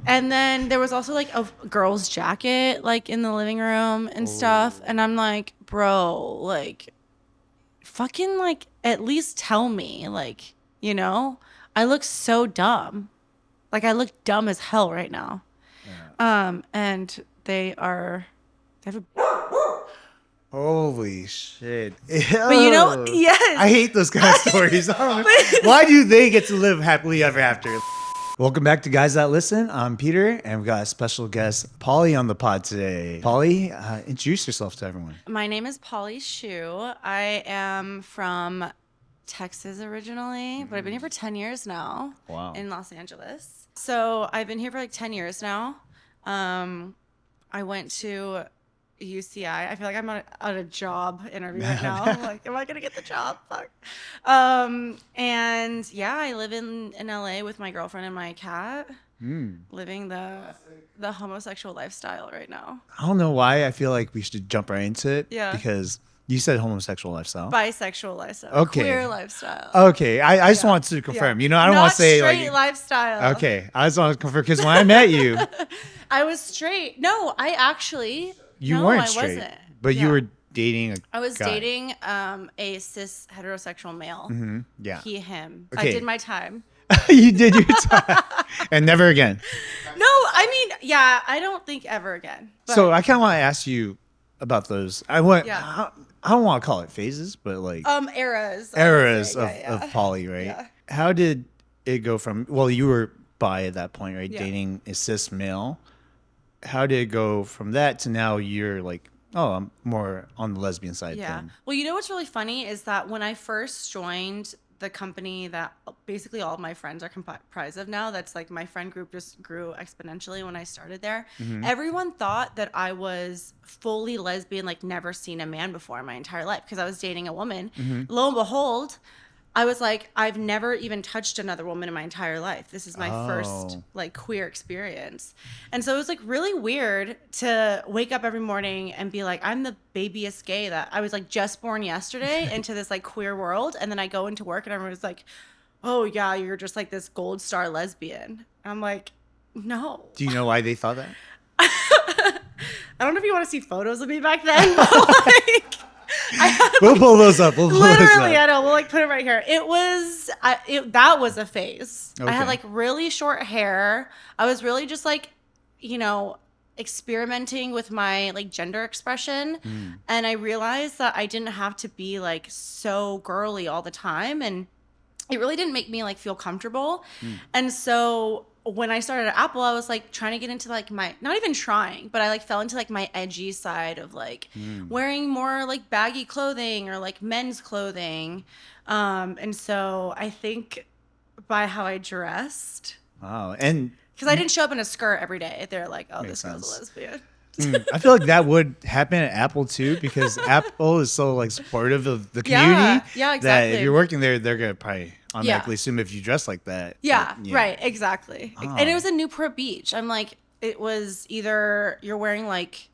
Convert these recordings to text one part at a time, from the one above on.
And then there was also like a girl's jacket like in the living room and stuff. And I'm like, bro, like fucking like at least tell me, like, you know, I look so dumb. Like I look dumb as hell right now. And they have a, Holy shit. but you know, Ew. yes. I hate those kind of stories. Why do they get to live happily ever after? Welcome back to Guys That Listen. I'm Peter, and we've got a special guest, Polly, on the pod today. Polly, introduce yourself to everyone. My name is Polly Shu. I am from Texas originally, but I've been here for 10 years now. Wow. In Los Angeles. So I've been here for like 10 years now. I went to UCI. I feel like I'm on a job interview right now. I'm like, am I going to get the job? Fuck. And yeah, I live in LA with my girlfriend and my cat, living the homosexual lifestyle right now. I don't know why I feel like we should jump right into it. Yeah. Because you said homosexual lifestyle. Bisexual lifestyle. Okay. Queer lifestyle. Okay. I just want to confirm. You know, I don't want to say Not straight like lifestyle. Okay. I just want to confirm because when I met you, I was straight. No, I actually. you no, weren't I straight. wasn't. But you Yeah. were dating a I was guy. dating a cis heterosexual male. Mm-hmm. Yeah. He, him. Okay. I did my time. You did your time. And never again. No, I mean, yeah, I don't think ever again. But So I kind of want to ask you about those. Yeah. I don't want to call it phases, but like eras. I would eras say. of poly, right? Yeah. How did it go from? Well, you were bi at that point, right? Yeah. Dating a cis male. How did it go from that to now? You're like, oh, I'm more on the lesbian side. Yeah. Then. Well, you know what's really funny is that when I first joined the company that basically all of my friends are comprised of now, that's like my friend group just grew exponentially when I started there. Mm-hmm. Everyone thought that I was fully lesbian, like never seen a man before in my entire life because I was dating a woman. Mm-hmm. Lo and behold, I was like, I've never even touched another woman in my entire life. This is my first like queer experience. And so it was like really weird to wake up every morning and be like, I'm the babyest gay that I was like just born yesterday into this like queer world. And then I go into work and everyone's like, oh yeah, you're just like this gold star lesbian. And I'm like, no. Do you know why they thought that? I don't know if you want to see photos of me back then, but like, We'll pull those up. Literally, I know. We'll like put it right here. It was that was a phase. I had Okay. like really short hair. I was really just like, you know, experimenting with my like gender expression, and I realized that I didn't have to be like so girly all the time, and it really didn't make me like feel comfortable. And so when I started at Apple, I was like trying to get into like my, not even trying, but I like fell into like my edgy side of like wearing more like baggy clothing or like men's clothing. And so I think by how I dressed, Wow. And because I didn't show up in a skirt every day, they're like, oh, Makes this girl's a sense. lesbian. I feel like that would happen at Apple too, because Apple is so like supportive of the community. Yeah, That exactly. if you're working there, they're gonna probably automatically assume if you dress like that. Yeah, that- right, exactly. Oh. And it was in Newport Beach. I'm like, it was either you're wearing like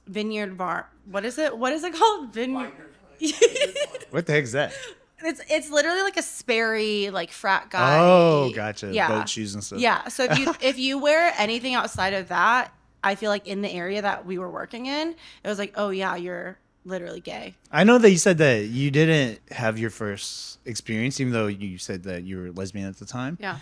Vineyard Bar. What is it? What is it called? Vineyard. What the heck is that? It's literally like a Sperry like frat guy. Oh, gotcha. Yeah. Boat shoes and stuff. Yeah. So if you wear anything outside of that, I feel like in the area that we were working in, it was like, oh yeah, you're literally gay. I know that you said that you didn't have your first experience, even though you said that you were lesbian at the time. Yeah.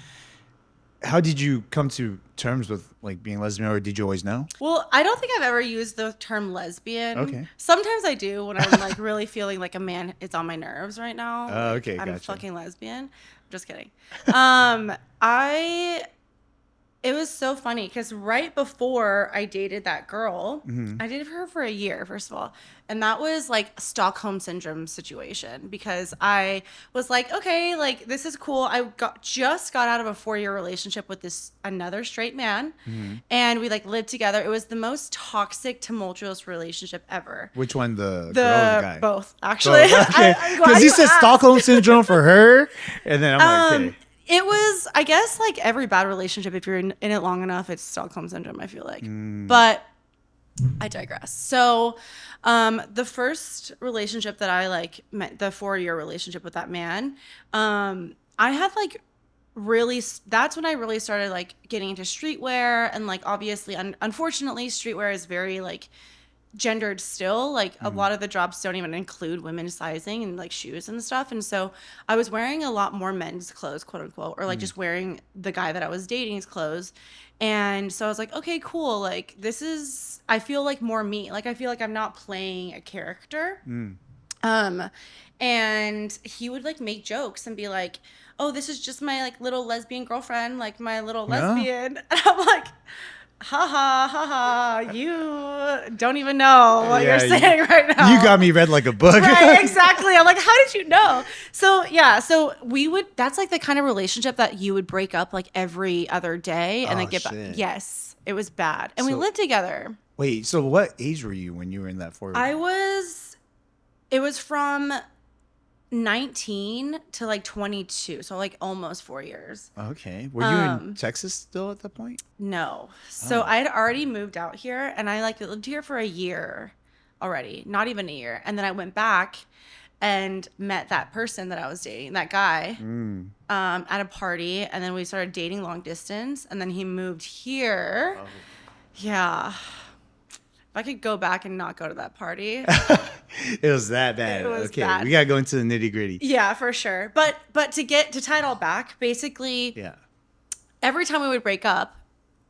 How did you come to terms with like being lesbian, or did you always know? Well, I don't think I've ever used the term lesbian. Okay. Sometimes I do when I'm like really feeling like a man is on my nerves right now. Oh, Like, okay, I'm gotcha. fucking lesbian. Just kidding. It was so funny because right before I dated that girl, I dated her for a year, first of all. And that was like a Stockholm syndrome situation because I was like, okay, like this is cool. I just got out of a 4-year relationship with another straight man. And we like lived together. It was the most toxic, tumultuous relationship ever. Which one, the girl or the guy? Both, actually. Both. Okay. I'm glad Because you said asked. Stockholm syndrome for her, and then I'm like, okay. It was, I guess, like every bad relationship, if you're in it long enough, it's Stockholm syndrome, I feel like. But I digress. So the first relationship that I like met, the 4-year relationship with that man, I had like really, that's when I really started like getting into streetwear. And like, obviously, unfortunately, streetwear is very like gendered still. Like a lot of the drops don't even include women's sizing and like shoes and stuff. And so I was wearing a lot more men's clothes, quote unquote, or like just wearing the guy that I was dating's clothes. And so I was like, okay, cool. Like this is, I feel like more me. Like I feel like I'm not playing a character. And he would like make jokes and be like, oh, this is just my like little lesbian girlfriend, like my little lesbian. And I'm like, ha ha ha ha, you don't even know what you're saying right now. You got me read like a book. Right, exactly. I'm like, how did you know? So yeah, so that's like the kind of relationship that you would break up like every other day and then get back. Yes, it was bad. And we lived together. Wait, so what age were you when you were in that forward? It was from 19 to like 22, so like almost 4 years. Okay. Were you in Texas still at that point? No. So I had already moved out here, and I like lived here for a year already, not even a year. And then I went back and met that person that I was dating, that guy, at a party, and then we started dating long distance, and then he moved here. Yeah. If I could go back and not go to that party. It was that bad. It was okay, bad. We gotta go into the nitty gritty. Yeah, for sure. But to tie it all back, basically, every time we would break up,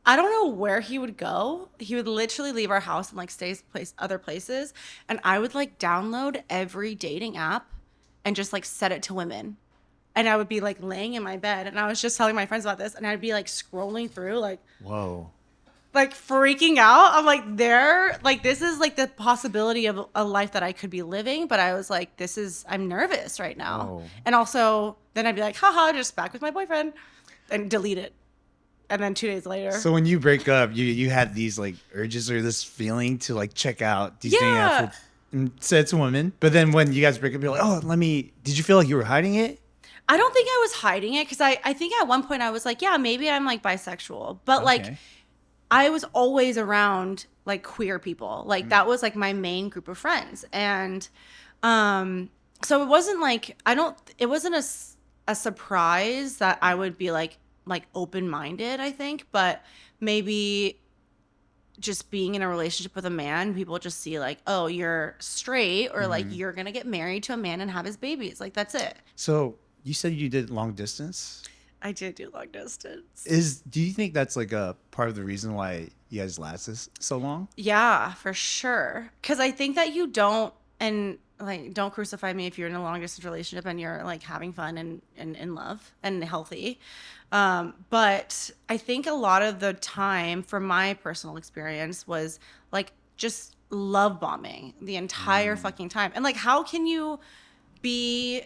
I don't know where he would go. He would literally leave our house and like stay other places, and I would like download every dating app and just like set it to women. And I would be like laying in my bed, and I was just telling my friends about this, and I'd be like scrolling through like, whoa. Like freaking out. I'm like, this is like the possibility of a life that I could be living. But I was like, I'm nervous right now. Oh. And also then I'd be like, haha, just back with my boyfriend and delete it. And then 2 days later. So when you break up, you had these like urges or this feeling to like check out these dating apps and say it's a woman. But then when you guys break up, you're like, oh, did you feel like you were hiding it? I don't think I was hiding it. Cause I think at one point I was like, yeah, maybe I'm like bisexual. But like, I was always around like queer people. Like that was like my main group of friends. And so it wasn't like, it wasn't a surprise that I would be like open-minded, I think. But maybe just being in a relationship with a man, people just see like, oh, you're straight, or like you're going to get married to a man and have his babies. Like that's it. So you said you did long distance? I did do long distance. Do you think that's like a part of the reason why you guys lasted so long? Yeah, for sure. Because I think that you don't, and like, don't crucify me if you're in a long distance relationship and you're like having fun and in love and healthy. But I think a lot of the time, from my personal experience, was like just love bombing the entire fucking time. And like, how can you be,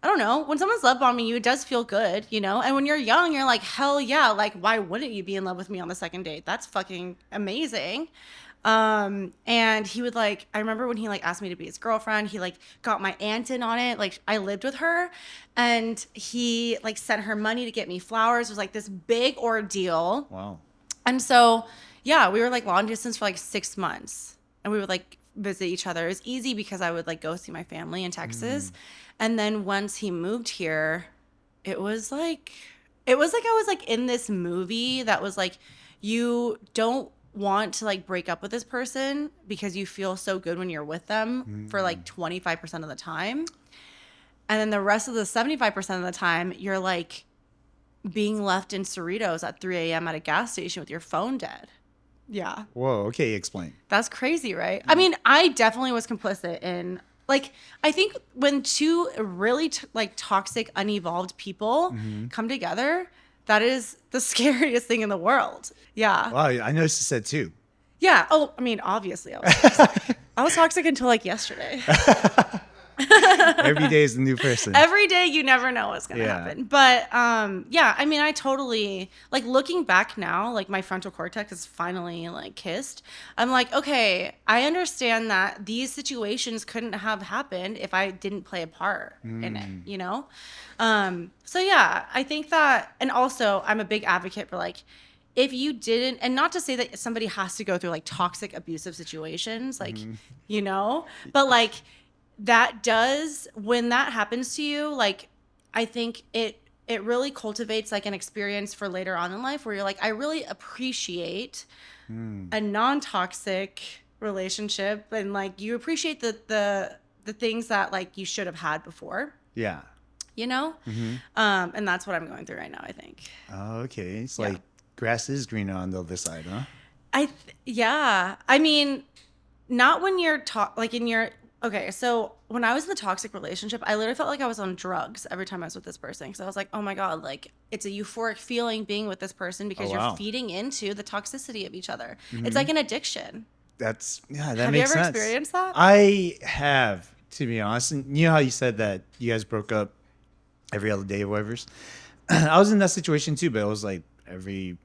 I don't know, when someone's love bombing you, it does feel good, you know? And when you're young, you're like, hell yeah, like, why wouldn't you be in love with me on the second date? That's fucking amazing. And he would like, I remember when he like asked me to be his girlfriend, he like got my aunt in on it. Like I lived with her, and he like sent her money to get me flowers. It was like this big ordeal. Wow. And so, yeah, we were like long distance for like 6 months, and we would like visit each other. It was easy because I would like go see my family in Texas. And then once he moved here, it was like I was like in this movie that was like, you don't want to like break up with this person because you feel so good when you're with them for like 25% of the time. And then the rest of the 75% of the time, you're like being left in Cerritos at 3 a.m. at a gas station with your phone dead. Yeah. Whoa. Okay. Explain. That's crazy, right? I mean, I definitely was complicit in, like, I think when two really like toxic, unevolved people come together, that is the scariest thing in the world. Yeah. Wow. I noticed you said two. Yeah. Oh, I mean, obviously I was toxic. I was toxic until like yesterday. Every day is a new person. Every day you never know what's going to happen. But yeah, I mean, I totally, like, looking back now, like my frontal cortex is finally like kissed. I'm like, okay, I understand that these situations couldn't have happened if I didn't play a part in it, you know? So yeah, I think that, and also I'm a big advocate for like, if you didn't, and not to say that somebody has to go through like toxic, abusive situations, like, you know, but like, that does, when that happens to you, like, I think it it really cultivates like an experience for later on in life where you're like, I really appreciate a non-toxic relationship, and like you appreciate the things that like you should have had before, Yeah. you know? And that's what I'm going through right now, I think. Oh, okay. It's Yeah. like grass is greener on the other side, huh? Yeah. I mean, not when you're like in your okay, so when I was in the toxic relationship, I literally felt like I was on drugs every time I was with this person, because I was like, oh my god, like it's a euphoric feeling being with this person because Oh, you're wow. feeding into the toxicity of each other. It's like an addiction. That Have you makes ever sense. experienced that? I have, to be honest. And you know how you said that you guys broke up every other day or whatever? I was in that situation too, but it was like every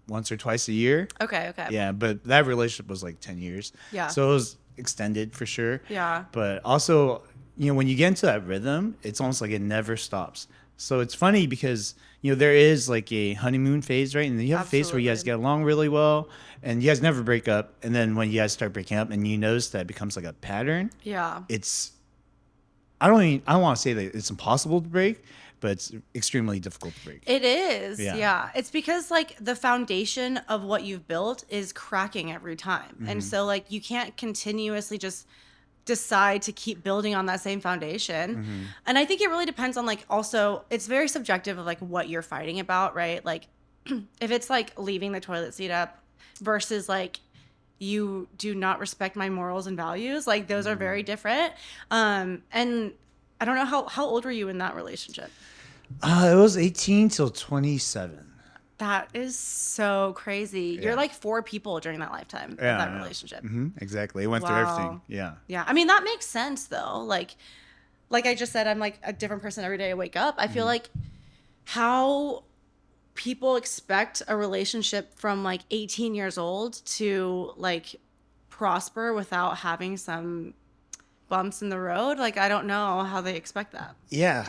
once or twice a year. Okay. Yeah, but that relationship was like 10 years. Yeah. So it was extended for sure. Yeah. But also, you know, when you get into that rhythm, it's almost like it never stops. So it's funny because, you know, there is like a honeymoon phase, right? And then you have a phase where you guys Absolutely. get along really well and you guys never break up. And then when you guys start breaking up and you notice that it becomes like a pattern, Yeah. it's, I don't want to say that it's impossible to break, but it's extremely difficult to break. It is. Yeah. Yeah. It's because like the foundation of what you've built is cracking every time. And so like you can't continuously just decide to keep building on that same foundation. And I think it really depends on like, also it's very subjective of like what you're fighting about, right? Like if it's like leaving the toilet seat up versus like you do not respect my morals and values, like those are very different. And I don't know how old were you in that relationship? It was 18 till 27. That is so crazy. Yeah. You're like 4 people during that lifetime of that relationship. Exactly. It went through Wow. everything. Yeah. Yeah. I mean, that makes sense though. Like I just said, I'm like a different person every day I wake up. I feel like how people expect a relationship from like 18 years old to like prosper without having some bumps in the road. Like, I don't know how they expect that. Yeah.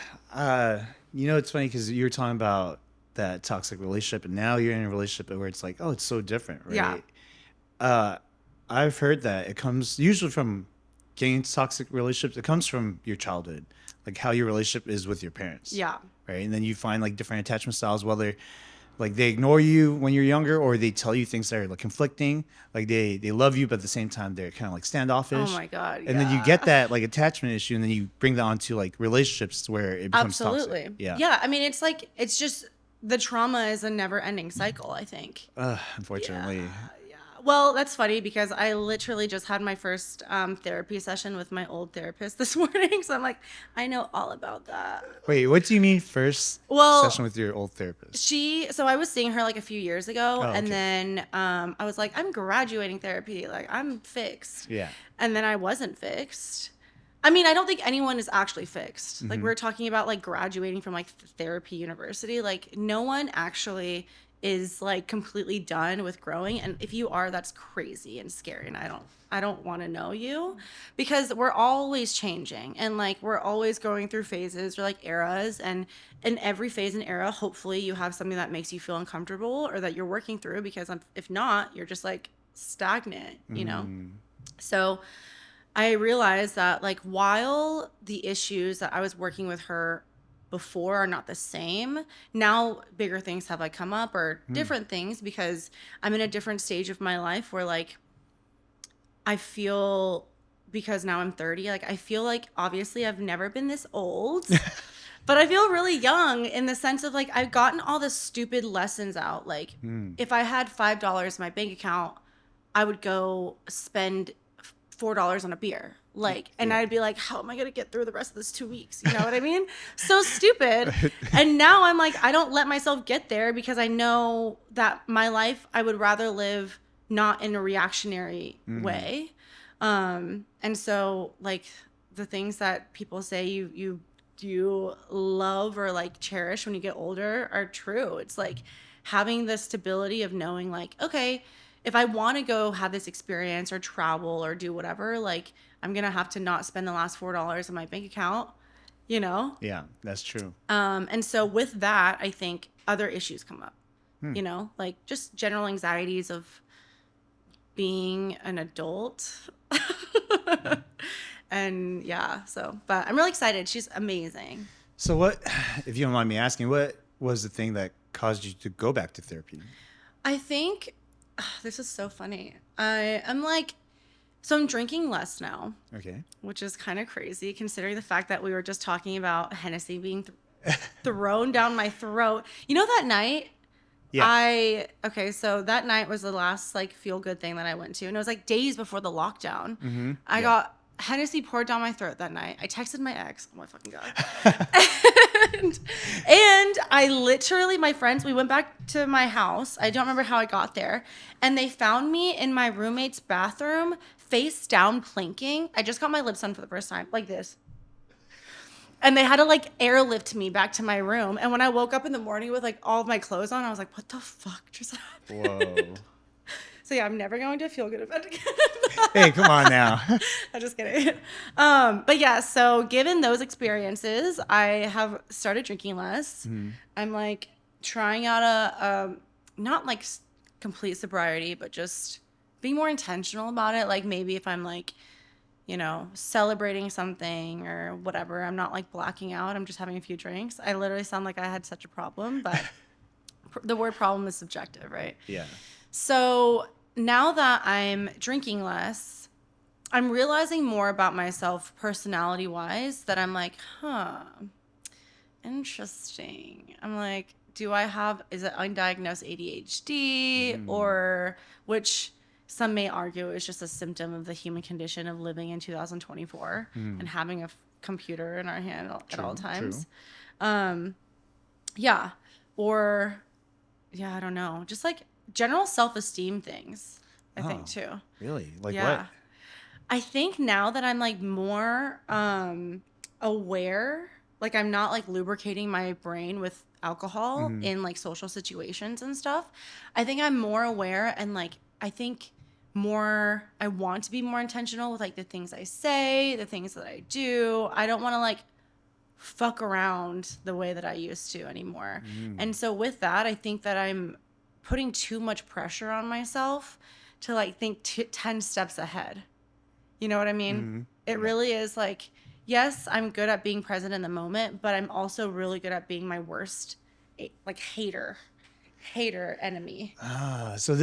You know, it's funny because you were talking about that toxic relationship, and now you're in a relationship where it's like, oh, it's so different, right? Yeah. I've heard that it comes usually from getting into toxic relationships. It comes from your childhood, like how your relationship is with your parents. Yeah. Right. And then you find like different attachment styles, whether like they ignore you when you're younger or they tell you things that are like conflicting. Like they love you, but at the same time, they're kind of like standoffish. Oh my God. And then you get that like attachment issue, and then you bring that onto like relationships where it becomes Absolutely. toxic. Yeah. Yeah. I mean, it's like, it's just the trauma is a never ending cycle, I think. Unfortunately. Yeah. Well, that's funny because I literally just had my first therapy session with my old therapist this morning. So I'm like, I know all about that. Wait, what do you mean first Well, session with your old therapist? So I was seeing her like a few years ago, Oh, and okay. then I was like, I'm graduating therapy. Like, I'm fixed. Yeah. And then I wasn't fixed. I mean, I don't think anyone is actually fixed. Mm-hmm. Like, we're talking about like graduating from like therapy university. Like, no one actually is like completely done with growing. And if you are, that's crazy and scary. And I don't want to know you, because we're always changing, and like we're always going through phases or like eras, and in every phase and era, hopefully you have something that makes you feel uncomfortable or that you're working through, because if not, you're just like stagnant, you know? So I realized that like while the issues that I was working with her before are not the same, now bigger things have like come up, or different things, because I'm in a different stage of my life where like I feel, because now I'm 30, like I feel like obviously I've never been this old. But I feel really young in the sense of like I've gotten all the stupid lessons out. Like if I had $5 in my bank account, I would go spend $4 on a beer. Like, and I'd be like, how am I going to get through the rest of this 2 weeks? You know what I mean? So stupid. And now I'm like, I don't let myself get there, because I know that my life, I would rather live not in a reactionary way. And so like the things that people say you love or like cherish when you get older are true. It's like having the stability of knowing like, okay, if I want to go have this experience or travel or do whatever, like I'm going to have to not spend the last $4 in my bank account, you know? Yeah, that's true. And so with that, I think other issues come up, you know, like just general anxieties of being an adult. And but I'm really excited. She's amazing. So what, if you don't mind me asking, what was the thing that caused you to go back to therapy? I think this is so funny. I'm like, so I'm drinking less now, Okay. which is kind of crazy considering the fact that we were just talking about Hennessy being thrown down my throat. You know that night? Yeah. So that night was the last like feel good thing that I went to, and it was like days before the lockdown. Mm-hmm. I got Hennessy poured down my throat that night. I texted my ex. Oh my fucking god! and I literally, my friends, we went back to my house. I don't remember how I got there, and they found me in my roommate's bathroom, face down, planking. I just got my lips done for the first time, like this. And they had to like airlift me back to my room. And when I woke up in the morning with like all of my clothes on, I was like, what the fuck just happened? Whoa. So yeah, I'm never going to a feel good event again. Hey, come on now. I'm just kidding. But yeah, so given those experiences, I have started drinking less. Mm-hmm. I'm like trying out a not like complete sobriety, but just being more intentional about it. Like maybe if I'm like, you know, celebrating something or whatever, I'm not like blacking out. I'm just having a few drinks. I literally sound like I had such a problem, but the word problem is subjective, right? Yeah. So now that I'm drinking less, I'm realizing more about myself personality wise that I'm like, interesting. I'm like, is it undiagnosed ADHD or which some may argue is just a symptom of the human condition of living in 2024 and having a computer in our hand at all times. Yeah. Or, yeah, I don't know. Just like general self-esteem things, I think too. Really? Like Yeah. what? I think now that I'm like more aware, like I'm not like lubricating my brain with alcohol in like social situations and stuff. I think I'm more aware and like I want to be more intentional with like the things I say, the things that I do. I don't want to like fuck around the way that I used to anymore. And so with that, I think that I'm putting too much pressure on myself to like think 10 steps ahead. You know what I mean? It really is like, yes, I'm good at being present in the moment, but I'm also really good at being my worst like hater enemy. So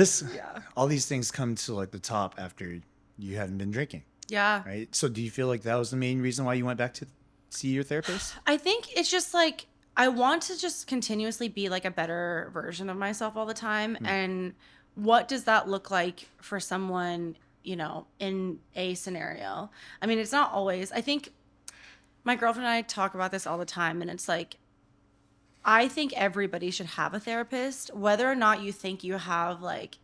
all these things come to like the top after you hadn't been drinking. Yeah. Right. So do you feel like that was the main reason why you went back to see your therapist? I think it's just like, I want to just continuously be like a better version of myself all the time. And what does that look like for someone, you know, in a scenario? I mean, it's not always, I think my girlfriend and I talk about this all the time, and it's like, I think everybody should have a therapist, whether or not you think you have like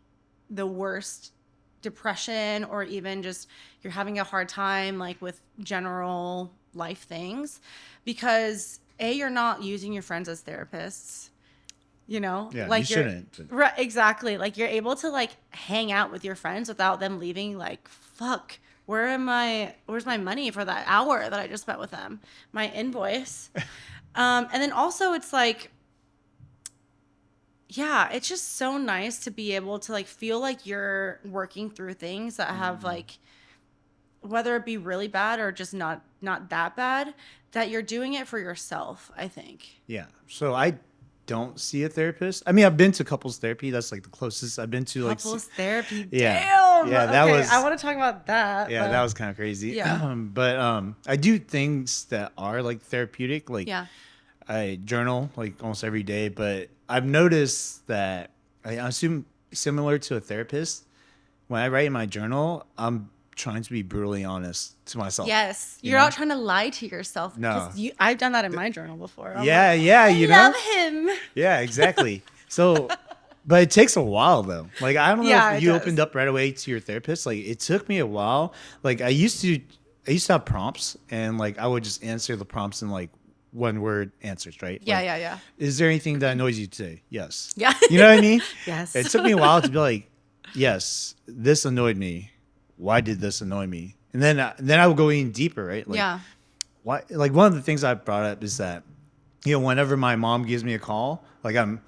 the worst depression or even just you're having a hard time like with general life things, because you're not using your friends as therapists, you know? Yeah, like you shouldn't. Right, exactly. Like you're able to like hang out with your friends without them leaving like, fuck, where's my money for that hour that I just spent with them? My invoice. And then also it's like, yeah, it's just so nice to be able to like feel like you're working through things that have like, whether it be really bad or just not that bad, that you're doing it for yourself, I think. Yeah. So I don't see a therapist. I mean, I've been to couples therapy. That's like the closest I've been to. Couples therapy. Yeah. Damn. Yeah, that was. I want to talk about that. Yeah, but that was kind of crazy. Yeah. But I do things that are like therapeutic. Like Yeah. I journal like almost every day. But I've noticed that I assume similar to a therapist, when I write in my journal, I'm trying to be brutally honest to myself. Yes. You You're know? not trying to lie to yourself. No. 'Cause I've done that in my journal before. I'm Yeah, like, yeah, you know. I love him. Yeah, exactly. So, but it takes a while though. Like I don't know Yeah, if it you does. opened up right away to your therapist. Like it took me a while. Like I used to have prompts, and like I would just answer the prompts in like one word answers, right? Yeah, Like, yeah. Is there anything that annoys you today? Yes. Yeah. You know what I mean? Yes. It took me a while to be like, yes, this annoyed me. Why did this annoy me? And then I would go in deeper, right? Like, yeah. why? Like one of the things I brought up is that, you know, whenever my mom gives me a call, like I'm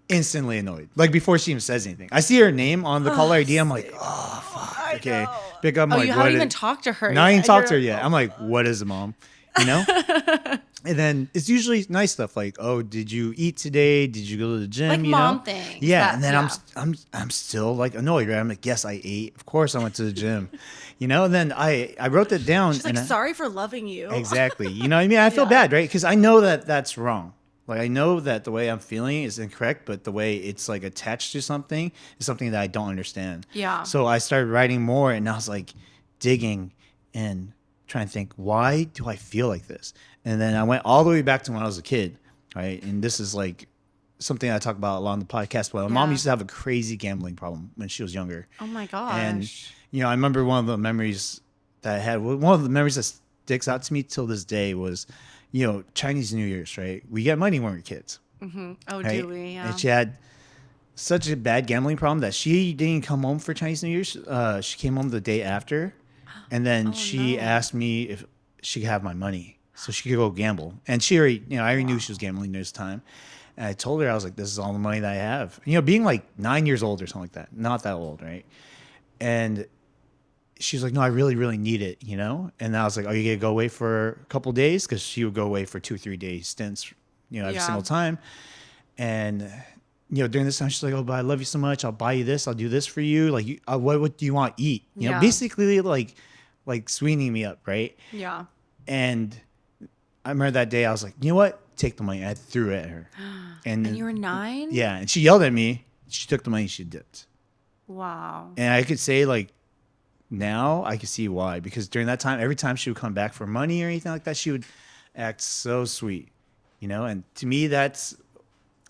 instantly annoyed. Like before she even says anything, I see her name on the caller ID. I'm like, oh fuck, okay, pick up. Oh, Like, you what haven't is- even talked to her. No, I yet. ain't talked to her You're yet. like, I'm like, what is a mom? You know? And then it's usually nice stuff like, "Oh, did you eat today? Did you go to the Like gym?" You know? mom things. Yeah. That, And then yeah. I'm still like annoyed, right? I'm like, "Yes, I ate. Of course, I went to the gym." You know? And then I wrote that down, She's like, sorry for loving you. exactly. You know what I mean? I feel Yeah. bad, right? Because I know that that's wrong. Like I know that the way I'm feeling is incorrect, but the way it's like attached to something is something that I don't understand. Yeah. So I started writing more, and I was like digging and trying to think, why do I feel like this? And then I went all the way back to when I was a kid, right? And this is like something I talk about a lot on the podcast. But my mom Yeah. used to have a crazy gambling problem when she was younger. Oh my And, gosh. you know, I remember one of the memories that I had, one of the memories that sticks out to me till this day was, you know, Chinese New Year's, right? We get money when we're kids, Oh, right? do we? And Yeah. she had such a bad gambling problem that she didn't come home for Chinese New Year's. She came home the day after. And then Oh she no. asked me if she could have my money so she could go gamble. And she already, you know, I already knew she was gambling this time. And I told her, I was like, this is all the money that I have. You know, being like 9 years old or something like that. Not that old, right? And she's like, no, I really, really need it, you know? And I was like, are you going to go away for a couple days? Because she would go away for 2 or 3 day stints, you know, every Yeah. single time. And, you know, during this time, she's like, oh, but I love you so much. I'll buy you this. I'll do this for you. Like, what do you want to eat? You know, Yeah. basically like sweetening me up, right? Yeah. And I remember that day I was like, you know what? Take the money. I threw it at her. And you were 9? Yeah, and she yelled at me. She took the money, she dipped. Wow. And I could say like now I could see why. Because during that time, every time she would come back for money or anything like that, she would act so sweet. You know, and to me that's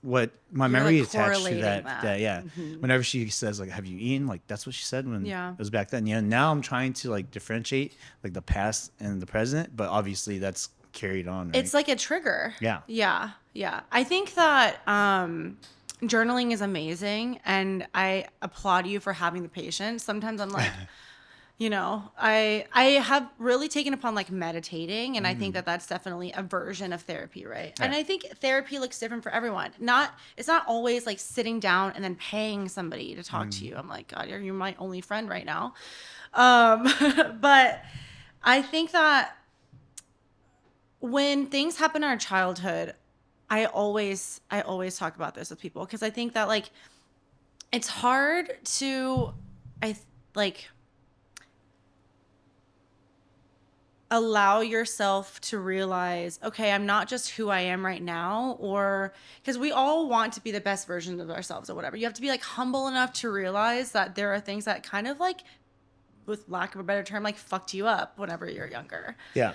what my You're, memory like, attached to correlating that. Yeah. Mhm. Whenever she says like, have you eaten? Like that's what she said when Yeah. it was back then. You know, now I'm trying to like differentiate like the past and the present, but obviously that's carried on, right? It's like a trigger. Yeah. Yeah. Yeah. I think that journaling is amazing, and I applaud you for having the patience. Sometimes I'm like, you know, I have really taken upon like meditating, and I think that that's definitely a version of therapy, right? And Yeah. I think therapy looks different for everyone. It's not always like sitting down and then paying somebody to talk to you. I'm like, God, you're my only friend right now. But I think that when things happen in our childhood, I always talk about this with people, because I think that like it's hard to like allow yourself to realize, okay, I'm not just who I am right now, or because we all want to be the best version of ourselves or whatever. You have to be like humble enough to realize that there are things that kind of like, with lack of a better term, like fucked you up whenever you're younger. Yeah.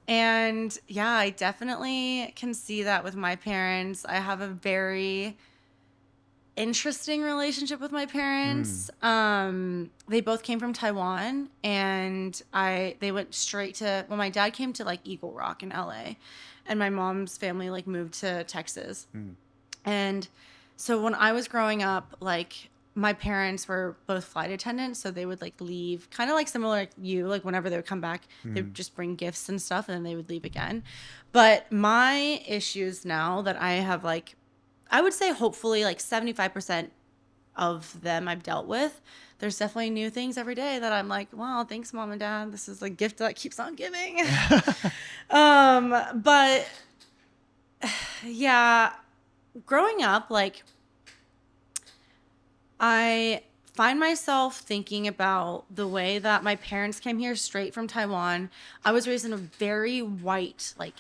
And yeah, I definitely can see that with my parents. I have a very interesting relationship with my parents. They both came from Taiwan, and they went straight to, well, my dad came to like Eagle Rock in LA, and my mom's family like moved to Texas. And so when I was growing up, like my parents were both flight attendants, so they would like leave, kind of like similar like you, like whenever they would come back, they would just bring gifts and stuff, and then they would leave again. But my issues now that I have, like, I would say hopefully like 75% of them I've dealt with. There's definitely new things every day that I'm like, wow, thanks, mom and dad. This is a gift that keeps on giving. But yeah, growing up, like, I find myself thinking about the way that my parents came here straight from Taiwan. I was raised in a very white, like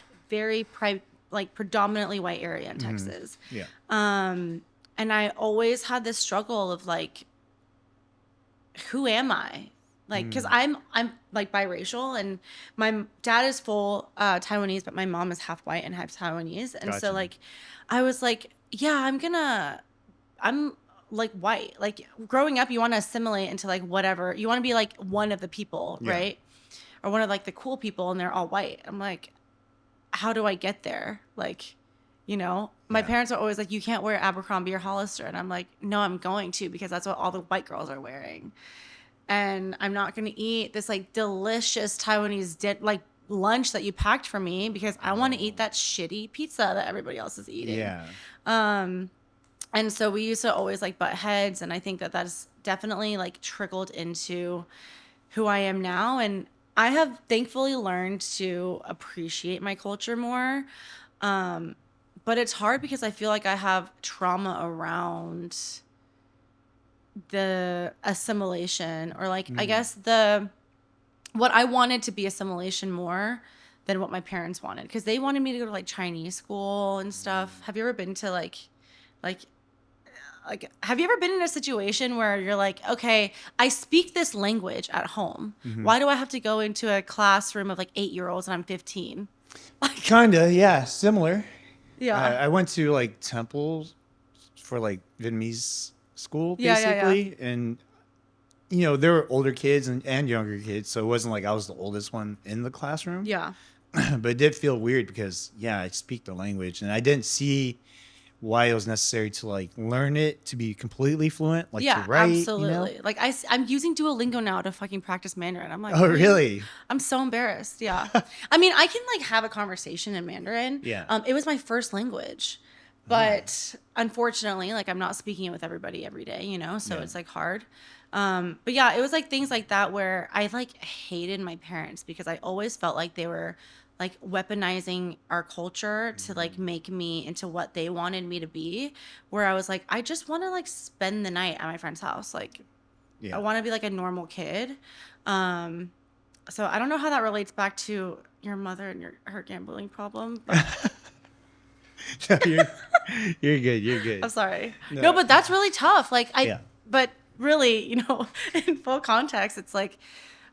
predominantly white area in Texas. Yeah. And I always had this struggle of like, who am I? Like, because I'm like biracial, and my dad is full Taiwanese, but my mom is half white and half Taiwanese. And so Gotcha. like, I was like, yeah, I'm like white. Like growing up, you want to assimilate into like whatever. You want to be like one of the people, Yeah. right? Or one of like the cool people, and they're all white. I'm like, how do I get there? Like, you know, my Yeah. parents are always like, you can't wear Abercrombie or Hollister. And I'm like, no, I'm going to, because that's what all the white girls are wearing. And I'm not going to eat this like delicious Taiwanese like lunch that you packed for me, because I want to eat that shitty pizza that everybody else is eating. Yeah. And so we used to always like butt heads. And I think that that's definitely like trickled into who I am now. And I have thankfully learned to appreciate my culture more. But it's hard because I feel like I have trauma around the assimilation, or like, I guess what I wanted to be assimilation more than what my parents wanted, because they wanted me to go to like Chinese school and stuff. Have you ever been to like have you ever been in a situation where you're like, okay, I speak this language at home. Why do I have to go into a classroom of like 8-year-olds and I'm 15? Kinda, yeah, similar. Yeah. I went to like temples for like Vietnamese school Yeah, yeah, yeah. basically, and there were older kids and younger kids, so it wasn't like I was the oldest one in the classroom. Yeah. But it did feel weird because I speak the language, and I didn't see why it was necessary to like learn it to be completely fluent, like to Yeah, write. absolutely. Like I'm using Duolingo now to fucking practice Mandarin. I'm like, Oh, really? I'm so embarrassed. Yeah. I mean, I can like have a conversation in Mandarin. Yeah. It was my first language, but unfortunately, like I'm not speaking it with everybody every day, so it's like hard. But yeah, it was like things like that where I like hated my parents because I always felt like they were like weaponizing our culture to like make me into what they wanted me to be, where I was like, I just want to like spend the night at my friend's house. Like I want to be like a normal kid. So I don't know how that relates back to your mother and her gambling problem. But No, you're good. You're good. I'm sorry. No, but that's really tough. Like but really, in full context, it's like,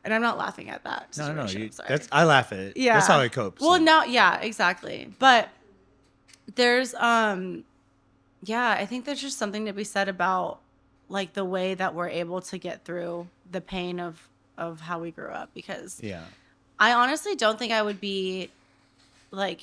and I'm not laughing at that situation. No. I'm sorry. I laugh at it. Yeah. That's how I cope. Well, So. no, yeah, exactly. But there's I think there's just something to be said about like the way that we're able to get through the pain of how we grew up, because I honestly don't think I would be like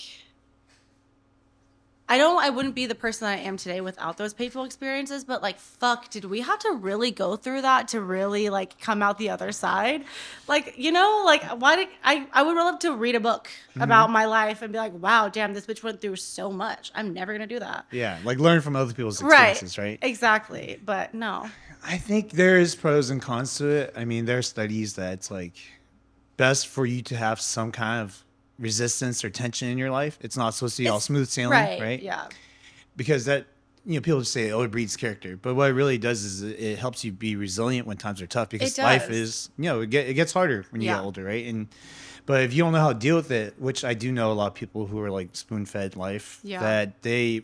I wouldn't be the person that I am today without those painful experiences, but like, fuck, did we have to really go through that to really like come out the other side? Like, like why did I would love to read a book about my life and be like, wow, damn, this bitch went through so much. I'm never going to do that. Yeah. Like learn from other people's experiences, right? Exactly. But no. I think there's pros and cons to it. I mean, there are studies that it's like best for you to have some kind of resistance or tension in your life. It's not supposed to be all smooth sailing, right? Yeah. Because that, people just say, oh, it breeds character. But what it really does is it helps you be resilient when times are tough, because life is, it gets harder when you get older, right? But if you don't know how to deal with it, which I do know a lot of people who are like spoon-fed life, that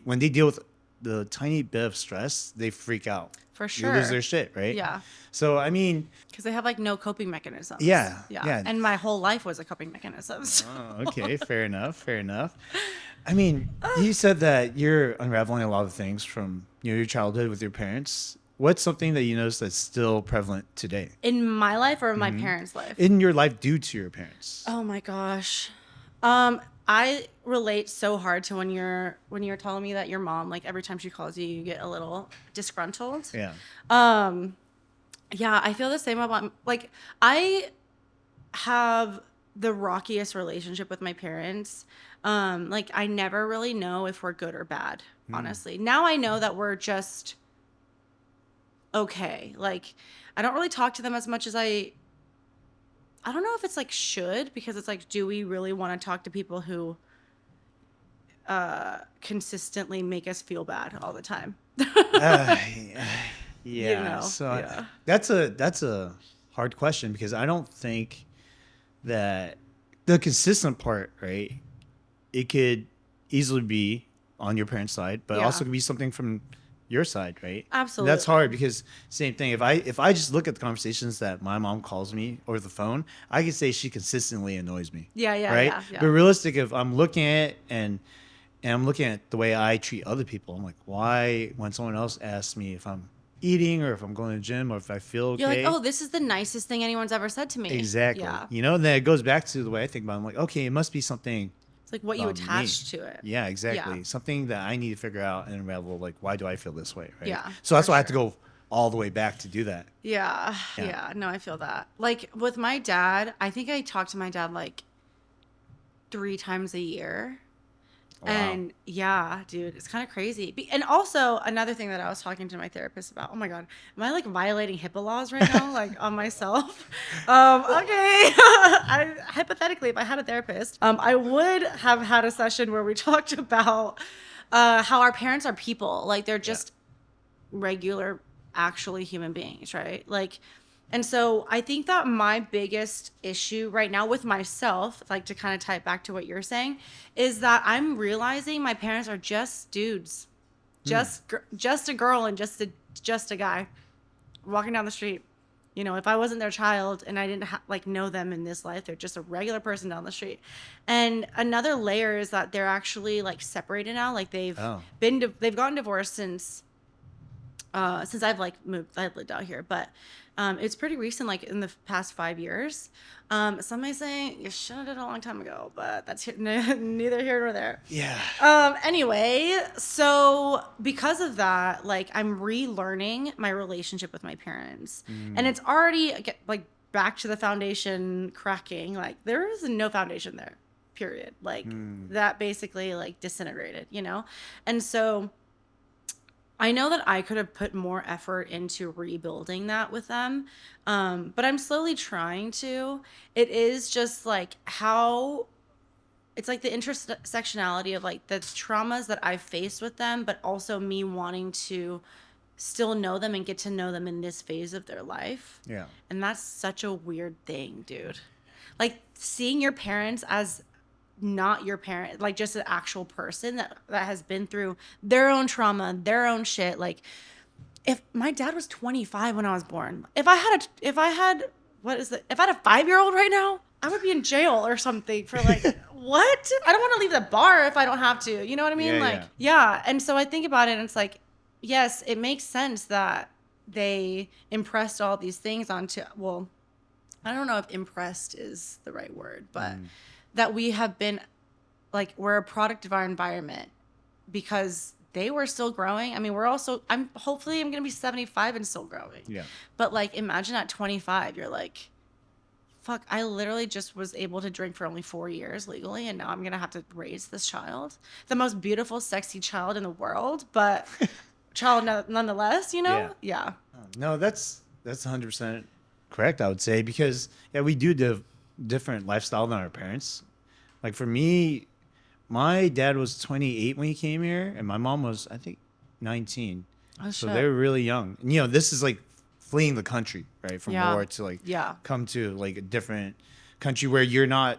when they deal with the tiny bit of stress, they freak out. For sure. They lose their shit, right? Yeah. So, I mean... Because they have like no coping mechanisms. Yeah. And my whole life was a coping mechanism. So. Oh, okay. Fair enough. I mean, you said that you're unraveling a lot of things from your childhood with your parents. What's something that you notice that's still prevalent today? In my life or in my parents' life? In your life due to your parents. Oh my gosh. I relate so hard to when you're telling me that your mom, like every time she calls you, you get a little disgruntled. Yeah. Yeah, I feel the same about, like, I have the rockiest relationship with my parents. Like, I never really know if we're good or bad, honestly. Now I know that we're just okay. Like, I don't really talk to them as much as I don't know if it's like should, because it's like, do we really want to talk to people who consistently make us feel bad all the time? Yeah. That's a hard question, because I don't think that the consistent part, right? It could easily be on your parents' side, but also could be something from your side, right? Absolutely. And that's hard, because same thing. If I just look at the conversations that my mom calls me over the phone, I can say she consistently annoys me. Yeah. Right. Yeah. But realistic, if I'm looking at it and I'm looking at the way I treat other people, I'm like, why, when someone else asks me if I'm eating or if I'm going to the gym or if I feel okay, you're like, oh, this is the nicest thing anyone's ever said to me. Exactly. Yeah. And then it goes back to the way I think about it. I'm like, okay, it must be something. It's like what you attach to it. Yeah, exactly. Yeah. Something that I need to figure out and unravel, like, why do I feel this way, right? Yeah, So that's why I have to go all the way back to do that. Yeah. No, I feel that. Like with my dad, I think I talk to my dad like 3 times a year. Wow. And yeah, dude, it's kind of crazy. And also another thing that I was talking to my therapist about. Oh my God, am I like violating HIPAA laws right now, like on myself? Okay. Hypothetically, if I had a therapist, I would have had a session where we talked about how our parents are people, like they're Yeah. just regular, actually human beings, right? Like, and so I think that my biggest issue right now with myself, like to kind of tie it back to what you're saying, is that I'm realizing my parents are just dudes, just a girl and just a guy walking down the street. You know, if I wasn't their child and I didn't like know them in this life, they're just a regular person down the street. And another layer is that they're actually like separated now. Like Oh. they've gotten divorced since I've like moved, I've lived out here, but it's pretty recent, like in the past 5 years. Some may say you should have did it a long time ago, but that's neither here nor there. Yeah. Anyway, so because of that, like I'm relearning my relationship with my parents, and it's already like back to the foundation cracking. Like there is no foundation there, period. Like that basically like disintegrated, you know, and so. I know that I could have put more effort into rebuilding that with them, but I'm slowly trying to. It is just like how it's like the intersectionality of like the traumas that I've faced with them, but also me wanting to still know them and get to know them in this phase of their life. Yeah. And that's such a weird thing, dude. Like seeing your parents as not your parent, like just an actual person that has been through their own trauma, their own shit. Like if my dad was 25 when I was born, if I had if I had a 5-year-old right now, I would be in jail or something for like what? I don't want to leave the bar if I don't have to. You know what I mean? Yeah, Like yeah. yeah. And so I think about it and it's like, yes, it makes sense that they impressed all these things onto, well, I don't know if impressed is the right word, but that we have been like, we're a product of our environment because they were still growing. I mean, I'm going to be 75 and still growing. Yeah. But like, imagine at 25, you're like, fuck, I literally just was able to drink for only 4 years legally. And now I'm going to have to raise this child, the most beautiful, sexy child in the world, but child nonetheless, you know? Yeah. No, that's 100% correct, I would say, because yeah, we do different lifestyle than our parents. Like for me, my dad was 28 when he came here, and my mom was, I think, 19. Oh, So shit. they were really young. And, you know, this is like fleeing the country, right, from war to like come to like a different country where you don't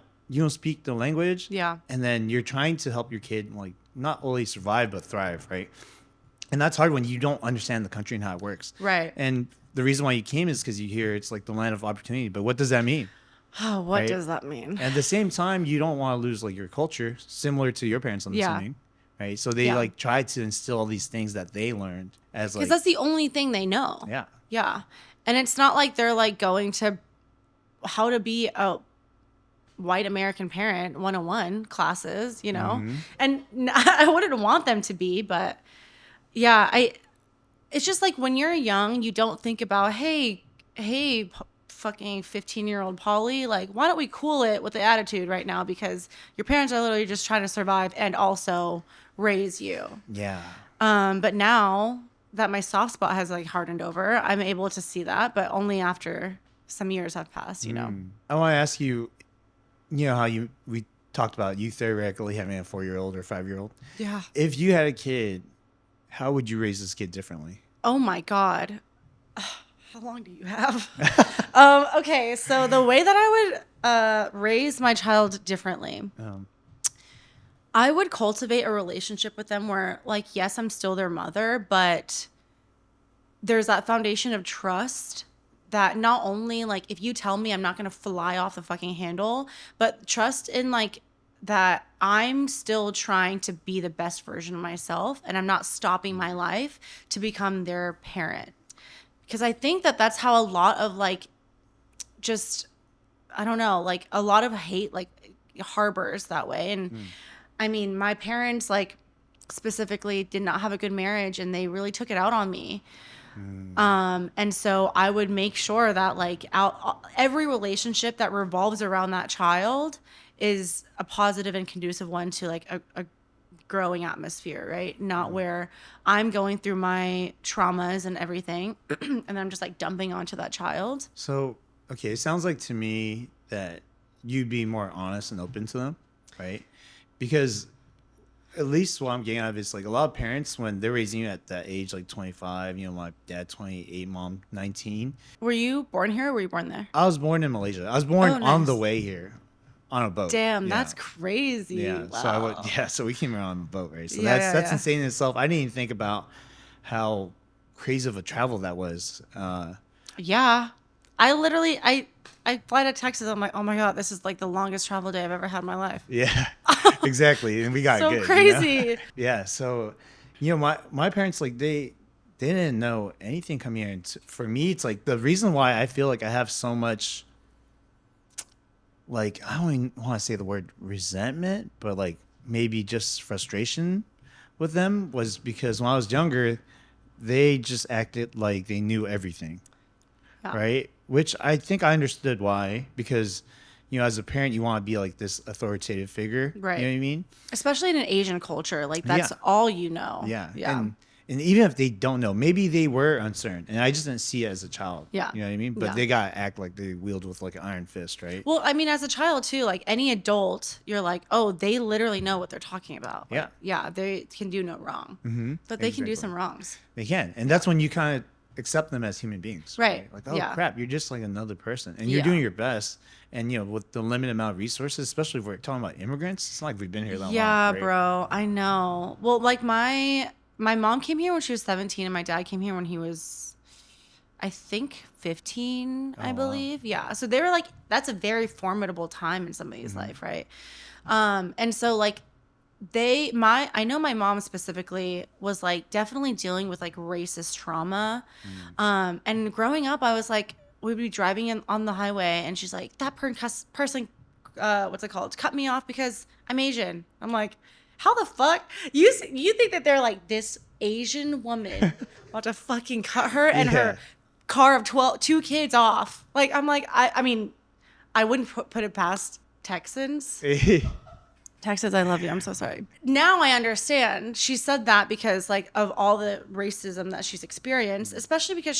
speak the language. Yeah. And then you're trying to help your kid like not only survive but thrive, right? And that's hard when you don't understand the country and how it works. Right. And the reason why you came is because you hear it's like the land of opportunity. But what does that mean? Oh, what Right? does that mean? And at the same time, you don't want to lose like your culture, similar to your parents, I'm assuming, right? So they like try to instill all these things that they learned as like, Because that's the only thing they know. yeah, Yeah. And it's not like they're like going to how to be a white American parent 101 classes, you know? And I wouldn't want them to be, but yeah, it's just like when you're young, you don't think about, hey, fucking 15-year-old Polly, like, why don't we cool it with the attitude right now? Because your parents are literally just trying to survive and also raise you. yeah. But now that my soft spot has like hardened over, I'm able to see that, but only after some years have passed, you know? I want to ask you, you know how we talked about you theoretically having a 4-year-old or 5-year-old. Yeah. If you had a kid, how would you raise this kid differently? Oh my God. How long do you have? Okay, so the way that I would raise my child differently, I would cultivate a relationship with them where, like, yes, I'm still their mother, but there's that foundation of trust that not only, like, if you tell me I'm not going to fly off the fucking handle, but trust in, like, that I'm still trying to be the best version of myself and I'm not stopping my life to become their parent. Because I think that that's how a lot of, like, just, I don't know, like, a lot of hate, like, harbors that way. And I mean, my parents, like, specifically did not have a good marriage and they really took it out on me. And so I would make sure that, like, every relationship that revolves around that child is a positive and conducive one to, like, a growing atmosphere, right? Not where I'm going through my traumas and everything and I'm just like dumping onto that child. So, okay, it sounds like to me that you'd be more honest and open to them, right? Because at least what I'm getting out of it is like a lot of parents, when they're raising you at that age, like 25, my dad 28, mom 19. Were you born here or were you born there? I was born in Malaysia. I was born Oh, on the nice. way here on a boat. Damn, Yeah. that's crazy. Yeah. Wow. So we came around on the boat, right? So Yeah, that's yeah. insane in itself. I didn't even think about how crazy of a travel that was. Yeah. I fly to Texas. I'm like, oh my God, this is like the longest travel day I've ever had in my life. Yeah, exactly. And we got So good. crazy. Yeah. So, my parents, like, they didn't know anything coming here. And for me, it's like the reason why I feel like I have so much, like, I don't even want to say the word resentment, but like maybe just frustration with them was because when I was younger, they just acted like they knew everything. Yeah. Right? Which I think I understood why, because, as a parent, you want to be like this authoritative figure. Right. You know what I mean? Especially in an Asian culture. Like that's Yeah. all you know. Yeah. Yeah. And even if they don't know, maybe they were uncertain, and I just didn't see it as a child. Yeah. You know what I mean? But Yeah. they got to act like they wield with like an iron fist, right? Well, I mean, as a child too, like any adult, you're like, oh, they literally know what they're talking about. Like, yeah, they can do no wrong. Mm-hmm. But they can do Exactly. some wrongs. They can. And that's when you kind of accept them as human beings. Right. Like, oh, Yeah. crap, you're just like another person. And you're Yeah. doing your best. And, with the limited amount of resources, especially if we're talking about immigrants, it's not like we've been here that long. Yeah, Right? bro. I know. Well, like my mom came here when she was 17 and my dad came here when he was, I think, 15, Oh, I wow. believe. Yeah. So they were like, that's a very formidable time in somebody's Mm-hmm. life, right? And so like I know my mom specifically was like definitely dealing with like racist trauma. And growing up, I was like, we'd be driving on the highway and she's like, that person, what's it called? Cut me off because I'm Asian. I'm like, how the fuck? You think that they're like this Asian woman about to fucking cut her and Yeah. her car of 2 kids off. Like, I'm like, I mean, I wouldn't put it past Texans. Texas, I love you. I'm so sorry. Now I understand. She said that because like of all the racism that she's experienced, especially because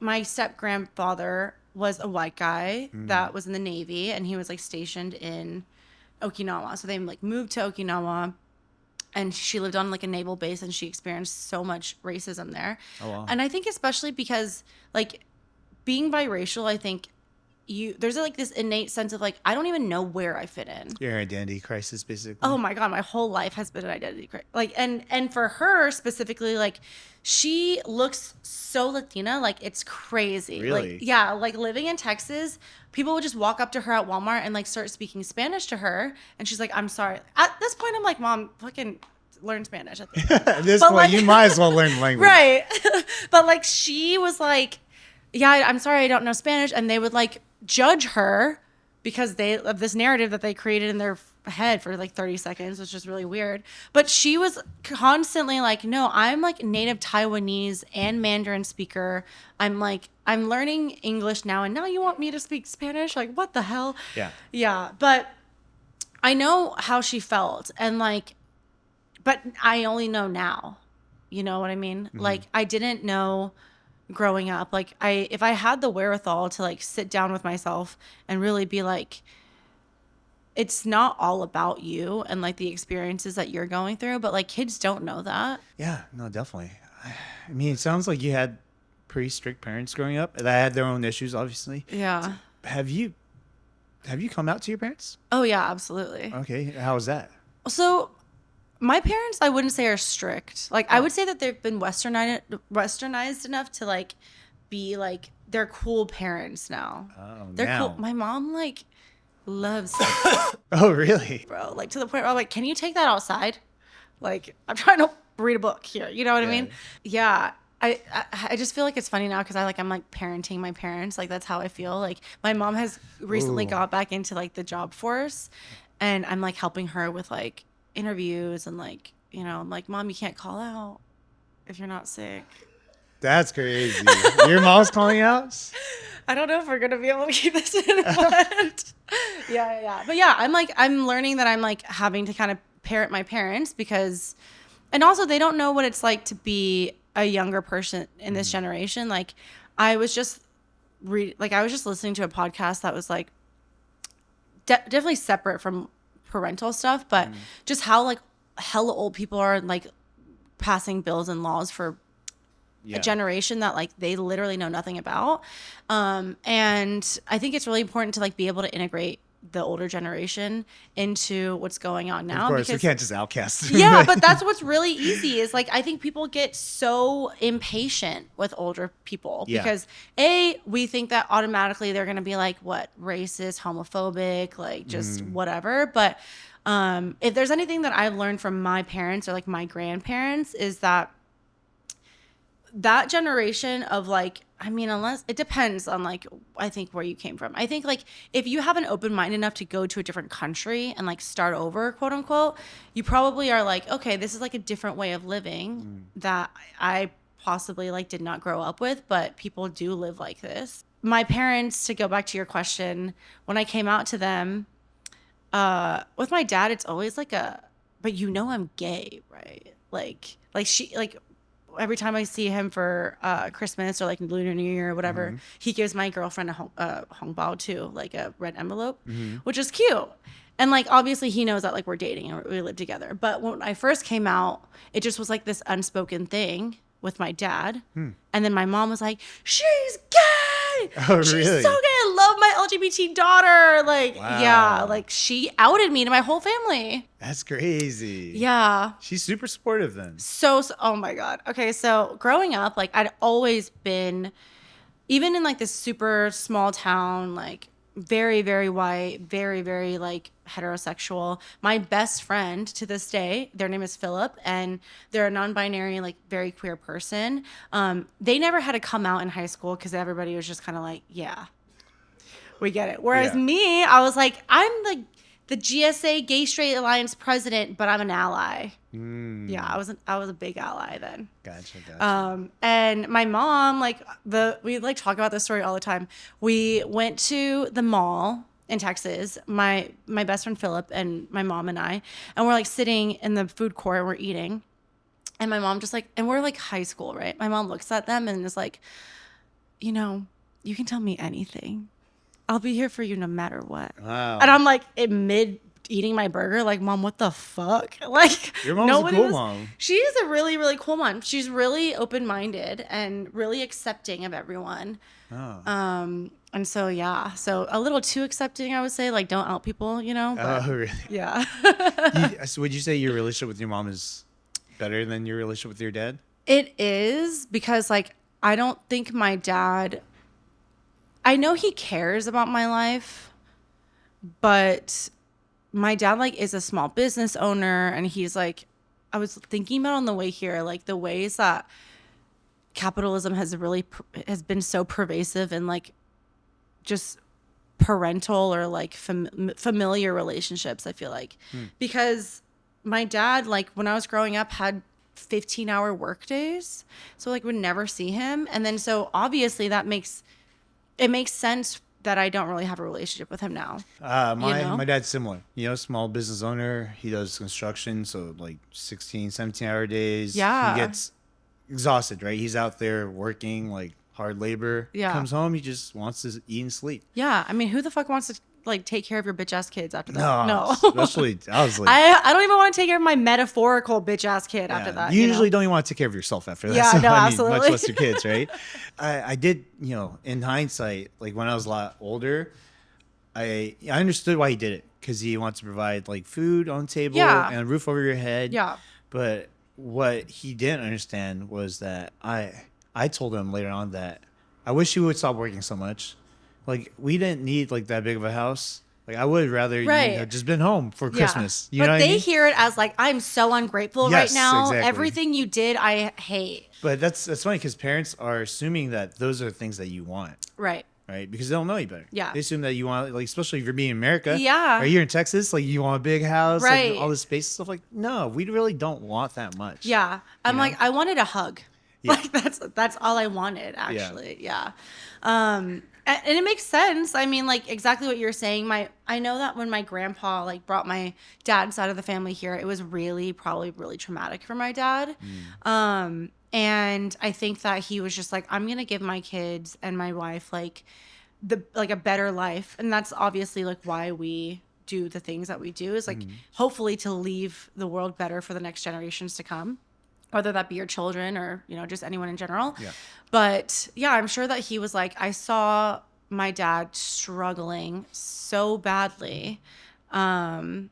my step grandfather was a white guy that was in the Navy and he was like stationed in Okinawa. So they like moved to Okinawa and she lived on like a naval base and she experienced so much racism there. Oh, wow. And I think especially because like being biracial, I think there's like this innate sense of like, I don't even know where I fit in. Your identity crisis, basically. Oh my God, my whole life has been an identity crisis. Like, and for her specifically, like, she looks so Latina, like it's crazy. Really? Like, yeah, like living in Texas, people would just walk up to her at Walmart and like start speaking Spanish to her, and she's like, "I'm sorry." At this point, I'm like, "Mom, fucking learn Spanish." At At this But, point, like- you might as well learn the language. Right. But like she was like, yeah, I'm sorry, I don't know Spanish. And they would like judge her because of this narrative that they created in their head for like 30 seconds, which is really weird. But she was constantly like, no, I'm like native Taiwanese and Mandarin speaker. I'm learning English now. And now you want me to speak Spanish? Like, what the hell? Yeah. Yeah. But I know how she felt. And like, but I only know now. You know what I mean? Mm-hmm. Like, I didn't know growing up. Like, if I had the wherewithal to like sit down with myself and really be like, it's not all about you and like the experiences that you're going through, but like kids don't know that. Yeah, no, definitely. I mean, it sounds like you had pretty strict parents growing up that had their own issues, obviously. Yeah. Have you come out to your parents? Oh yeah, absolutely. Okay, how was that? So my parents, I wouldn't say are strict. Like, I would say that they've been westernized enough to like be like, they're cool parents now. Oh, They're now. cool. My mom like loves Oh, really? bro, like to the point where I'm like, can you take that outside? Like, I'm trying to read a book here. You know what I Yeah. mean? Yeah. I just feel like it's funny now because I'm like parenting my parents. Like, that's how I feel. Like, my mom has recently Ooh. got back into like the job force, and I'm like helping her with like interviews and like, you know, I'm like, Mom, you can't call out if you're not sick. That's crazy. Your mom's calling out? I don't know if we're gonna be able to keep this in, but yeah. But yeah, I'm learning that I'm like having to kind of parent my parents because, and also they don't know what it's like to be a younger person in this generation. Like I was just I was just listening to a podcast that was like definitely separate from parental stuff, but just how like hella old people are like passing bills and laws for a generation that like they literally know nothing about. And I think it's really important to like be able to integrate the older generation into what's going on now. Of course, because we can't just outcast them. yeah, but that's what's really easy is like I think people get so impatient with older people because we think that automatically they're going to be like what, racist, homophobic, like just whatever. But if there's anything that I've learned from my parents or like my grandparents is that generation of like, I mean, unless it depends on like, I think where you came from. I think like if you have an open mind enough to go to a different country and like start over, quote unquote, you probably are like, okay, this is like a different way of living that I possibly like did not grow up with, but people do live like this. My parents, to go back to your question, when I came out to them, with my dad, it's always like but you know I'm gay, right? Like she, like every time I see him for Christmas or like Lunar New Year or whatever, he gives my girlfriend a hongbao too, like a red envelope, which is cute. And like obviously he knows that like we're dating and we live together. But when I first came out, it just was like this unspoken thing with my dad. And then my mom was like, she's gay. Oh, She's really? so gay. I love my LGBT daughter. Like, Wow. yeah, like she outed me to my whole family. That's crazy. Yeah. She's super supportive then. So, oh my God. Okay. So growing up, like I'd always been, even in like this super small town, like very, very white, very, very like heterosexual. My best friend to this day, their name is Philip, and they're a non-binary, like very queer person. They never had to come out in high school because everybody was just kind of like, yeah, we get it. Whereas me, I was like, I'm the GSA Gay Straight Alliance president, but I'm an ally. Yeah, I was a big ally then. Gotcha. And my mom, like we like talk about this story all the time. We went to the mall in Texas, my best friend Philip and my mom and I, and we're like sitting in the food court and we're eating. And my mom just like, and we're like high school, right? My mom looks at them and is like, you know, you can tell me anything. I'll be here for you no matter what. Wow. And I'm like, in mid eating my burger, like, Mom, what the fuck? Like, Your mom's a cool mom. She is a really, really cool mom. She's really open-minded and really accepting of everyone. Oh. And so, yeah. So a little too accepting, I would say. Like, don't out people, you know? But, Oh, really? yeah. So would you say your relationship with your mom is better than your relationship with your dad? It is because, like, I don't think my dad... I know he cares about my life, but my dad like is a small business owner, and he's like, I was thinking about on the way here, like the ways that capitalism has been so pervasive in like just parental or like familiar relationships. I feel like because my dad, like when I was growing up, had 15-hour work days, so like would never see him, and then so obviously that makes sense that I don't really have a relationship with him now. My dad's similar. You know, small business owner. He does construction, so like 16, 17-hour days. Yeah. He gets exhausted, right? He's out there working, like hard labor. Yeah. Comes home, he just wants to eat and sleep. Yeah. I mean, who the fuck wants to like take care of your bitch ass kids after that? No. Especially, I was like, I don't even want to take care of my metaphorical bitch ass kid after that. You usually don't even want to take care of yourself after that. Yeah, So, no, I mean, absolutely. much less your kids, right? I did, you know, in hindsight, like when I was a lot older, I understood why he did it, because he wants to provide like food on the table and a roof over your head. Yeah. But what he didn't understand was that I told him later on that I wish he would stop working so much. Like, we didn't need like that big of a house. Like, I would rather you know, just been home for Christmas. You know what I mean? Hear it as like, I'm so ungrateful right now. Exactly. Everything you did, I hate. But that's funny because parents are assuming that those are things that you want. Right. Right? Because they don't know you better. Yeah. They assume that you want, like, especially if you're being in America. Yeah. Or you're in Texas, like, you want a big house, right. like, all this space and stuff. Like, no, we really don't want that much. Yeah. I'm like, I wanted a hug. Yeah. Like that's all I wanted, Yeah. actually. Yeah. And it makes sense. I mean, like exactly what you're saying. I know that when my grandpa like brought my dad's side of the family here, it was probably really traumatic for my dad. And I think that he was just like, I'm gonna give my kids and my wife like a better life, and that's obviously like why we do the things that we do, is like hopefully to leave the world better for the next generations to come, whether that be your children or just anyone in general. Yeah. But yeah, I'm sure that he was like, I saw my dad struggling so badly, and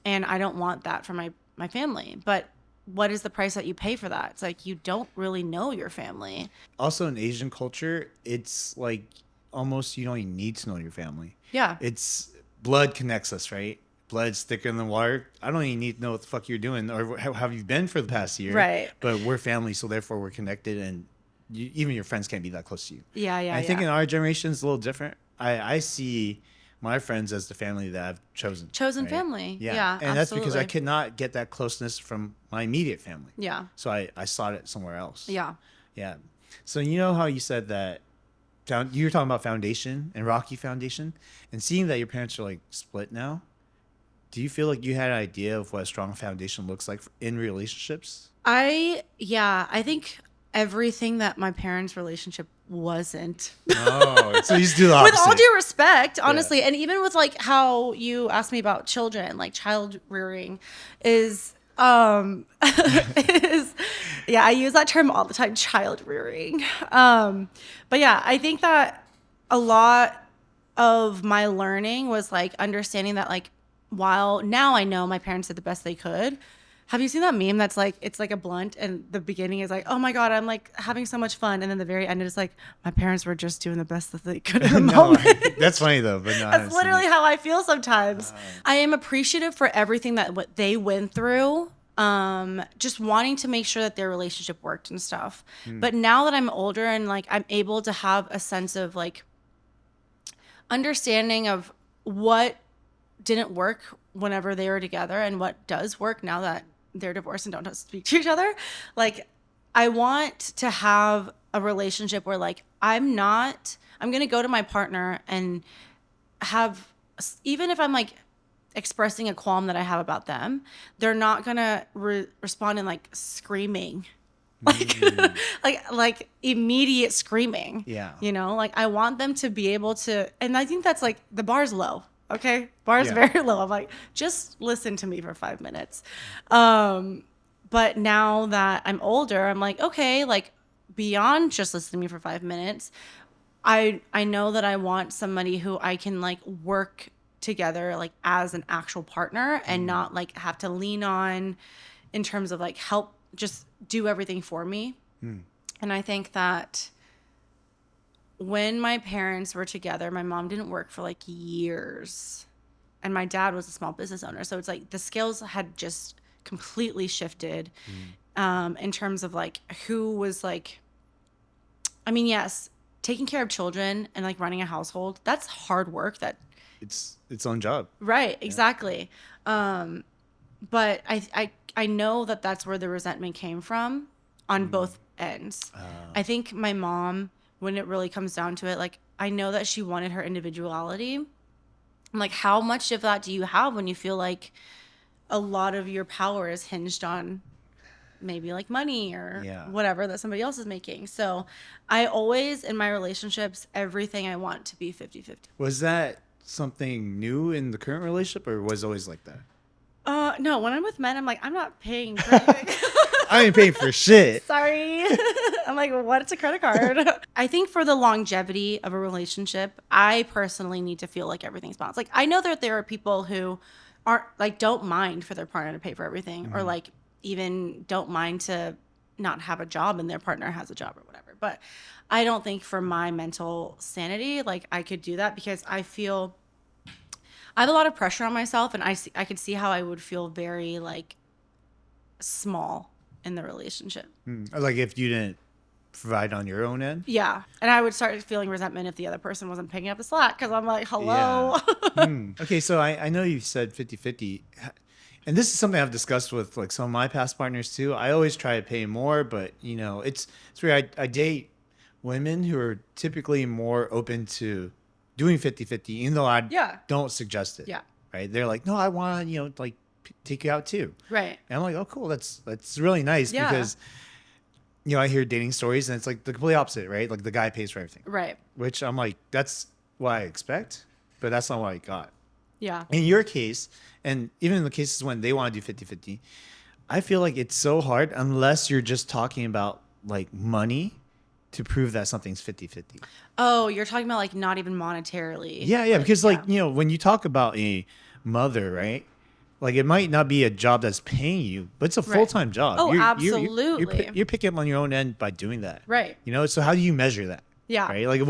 I don't want that for my family. But what is the price that you pay for that? It's like you don't really know your family. Also, in Asian culture, it's like almost you don't even need to know your family. Yeah. It's blood connects us, right? Blood's thicker than water. I don't even need to know what the fuck you're doing or how have you been for the past year. Right. But we're family, so therefore we're connected, and even your friends can't be that close to you. Yeah. I think in our generation it's a little different. I see my friends as the family that I've chosen. Right? Family. Yeah. Yeah, And that's because I absolutely. could not get that closeness from my immediate family. Yeah. So I sought it somewhere else. Yeah. Yeah. So you know how you said that you were talking about foundation and Rocky Foundation, and seeing that your parents are like split now, do you feel like you had an idea of what a strong foundation looks like in relationships? I think everything that my parents' relationship wasn't. Oh, so you just do the With opposite. all due respect, honestly, and even with like how you asked me about children, like child rearing is is yeah, I use that term all the time, child rearing. But yeah, I think that a lot of my learning was like understanding that like while now I know my parents did the best they could. Have you seen that meme that's like, it's like a blunt and the beginning is like, oh my God, I'm like having so much fun. And then the very end is like, my parents were just doing the best that they could in the No, moment. that's funny though, but no, I haven't That's seen literally it. how I feel sometimes. I am appreciative for everything that what they went through. Just wanting to make sure that their relationship worked and stuff. But now that I'm older and like I'm able to have a sense of like understanding of what didn't work whenever they were together and what does work now that they're divorced and don't speak to each other. Like, I want to have a relationship where like I'm going to go to my partner and have, even if I'm like expressing a qualm that I have about them, they're not going to respond in like screaming. Like, like immediate screaming. Yeah. Like I want them to be able to, and I think that's like the bar's low. Okay. Bar's Yeah. very low. I'm like, just listen to me for 5 minutes. But now that I'm older, I'm like, okay, like beyond just listening to me for 5 minutes, I know that I want somebody who I can like work together like as an actual partner and not like have to lean on in terms of like help just do everything for me. And I think that when my parents were together, my mom didn't work for like years and my dad was a small business owner. So it's like the scales had just completely shifted in terms of like who was like, I mean, yes, taking care of children and like running a household, that's hard work. That It's its own job. right, exactly. But I know that that's where the resentment came from on both ends. I think my mom, when it really comes down to it, like I know that she wanted her individuality. I'm like, how much of that do you have when you feel like a lot of your power is hinged on maybe like money or whatever that somebody else is making? So I always, in my relationships, everything I want to be 50-50. Was that something new in the current relationship, or was it always like that? No, when I'm with men, I'm like, I'm not paying for anything. I ain't paying for shit. Sorry. I'm like, what? It's a credit card. I think for the longevity of a relationship, I personally need to feel like everything's balanced. Like, I know that there are people who aren't like, don't mind for their partner to pay for everything, or like even don't mind to not have a job and their partner has a job or whatever. But I don't think for my mental sanity, like I could do that, because I feel I have a lot of pressure on myself, and I could see how I would feel very like small in the relationship. Like if you didn't provide on your own end? Yeah. And I would start feeling resentment if the other person wasn't picking up the slack, because I'm like, hello. Okay, so I know you said 50-50. And this is something I've discussed with like some of my past partners too. I always try to pay more, but you know, it's weird. I date women who are typically more open to doing 50-50, even though I Yeah. don't suggest it. Yeah. Right. They're like, no, I want to, like take you out too. Right. And I'm like, oh, cool. That's really nice Yeah. because, I hear dating stories and it's like the complete opposite, right? Like the guy pays for everything. Right. Which I'm like, that's what I expect, but that's not what I got. Yeah. In your case, and even in the cases when they want to do 50-50, I feel like it's so hard unless you're just talking about like money to prove that something's 50-50. Oh, you're talking about like not even monetarily. Yeah, because like, when you talk about a mother, right? Like it might not be a job that's paying you, but it's a full-time job. Oh, You're absolutely. picking up on your own end by doing that. Right. So how do you measure that? Yeah. Right? Like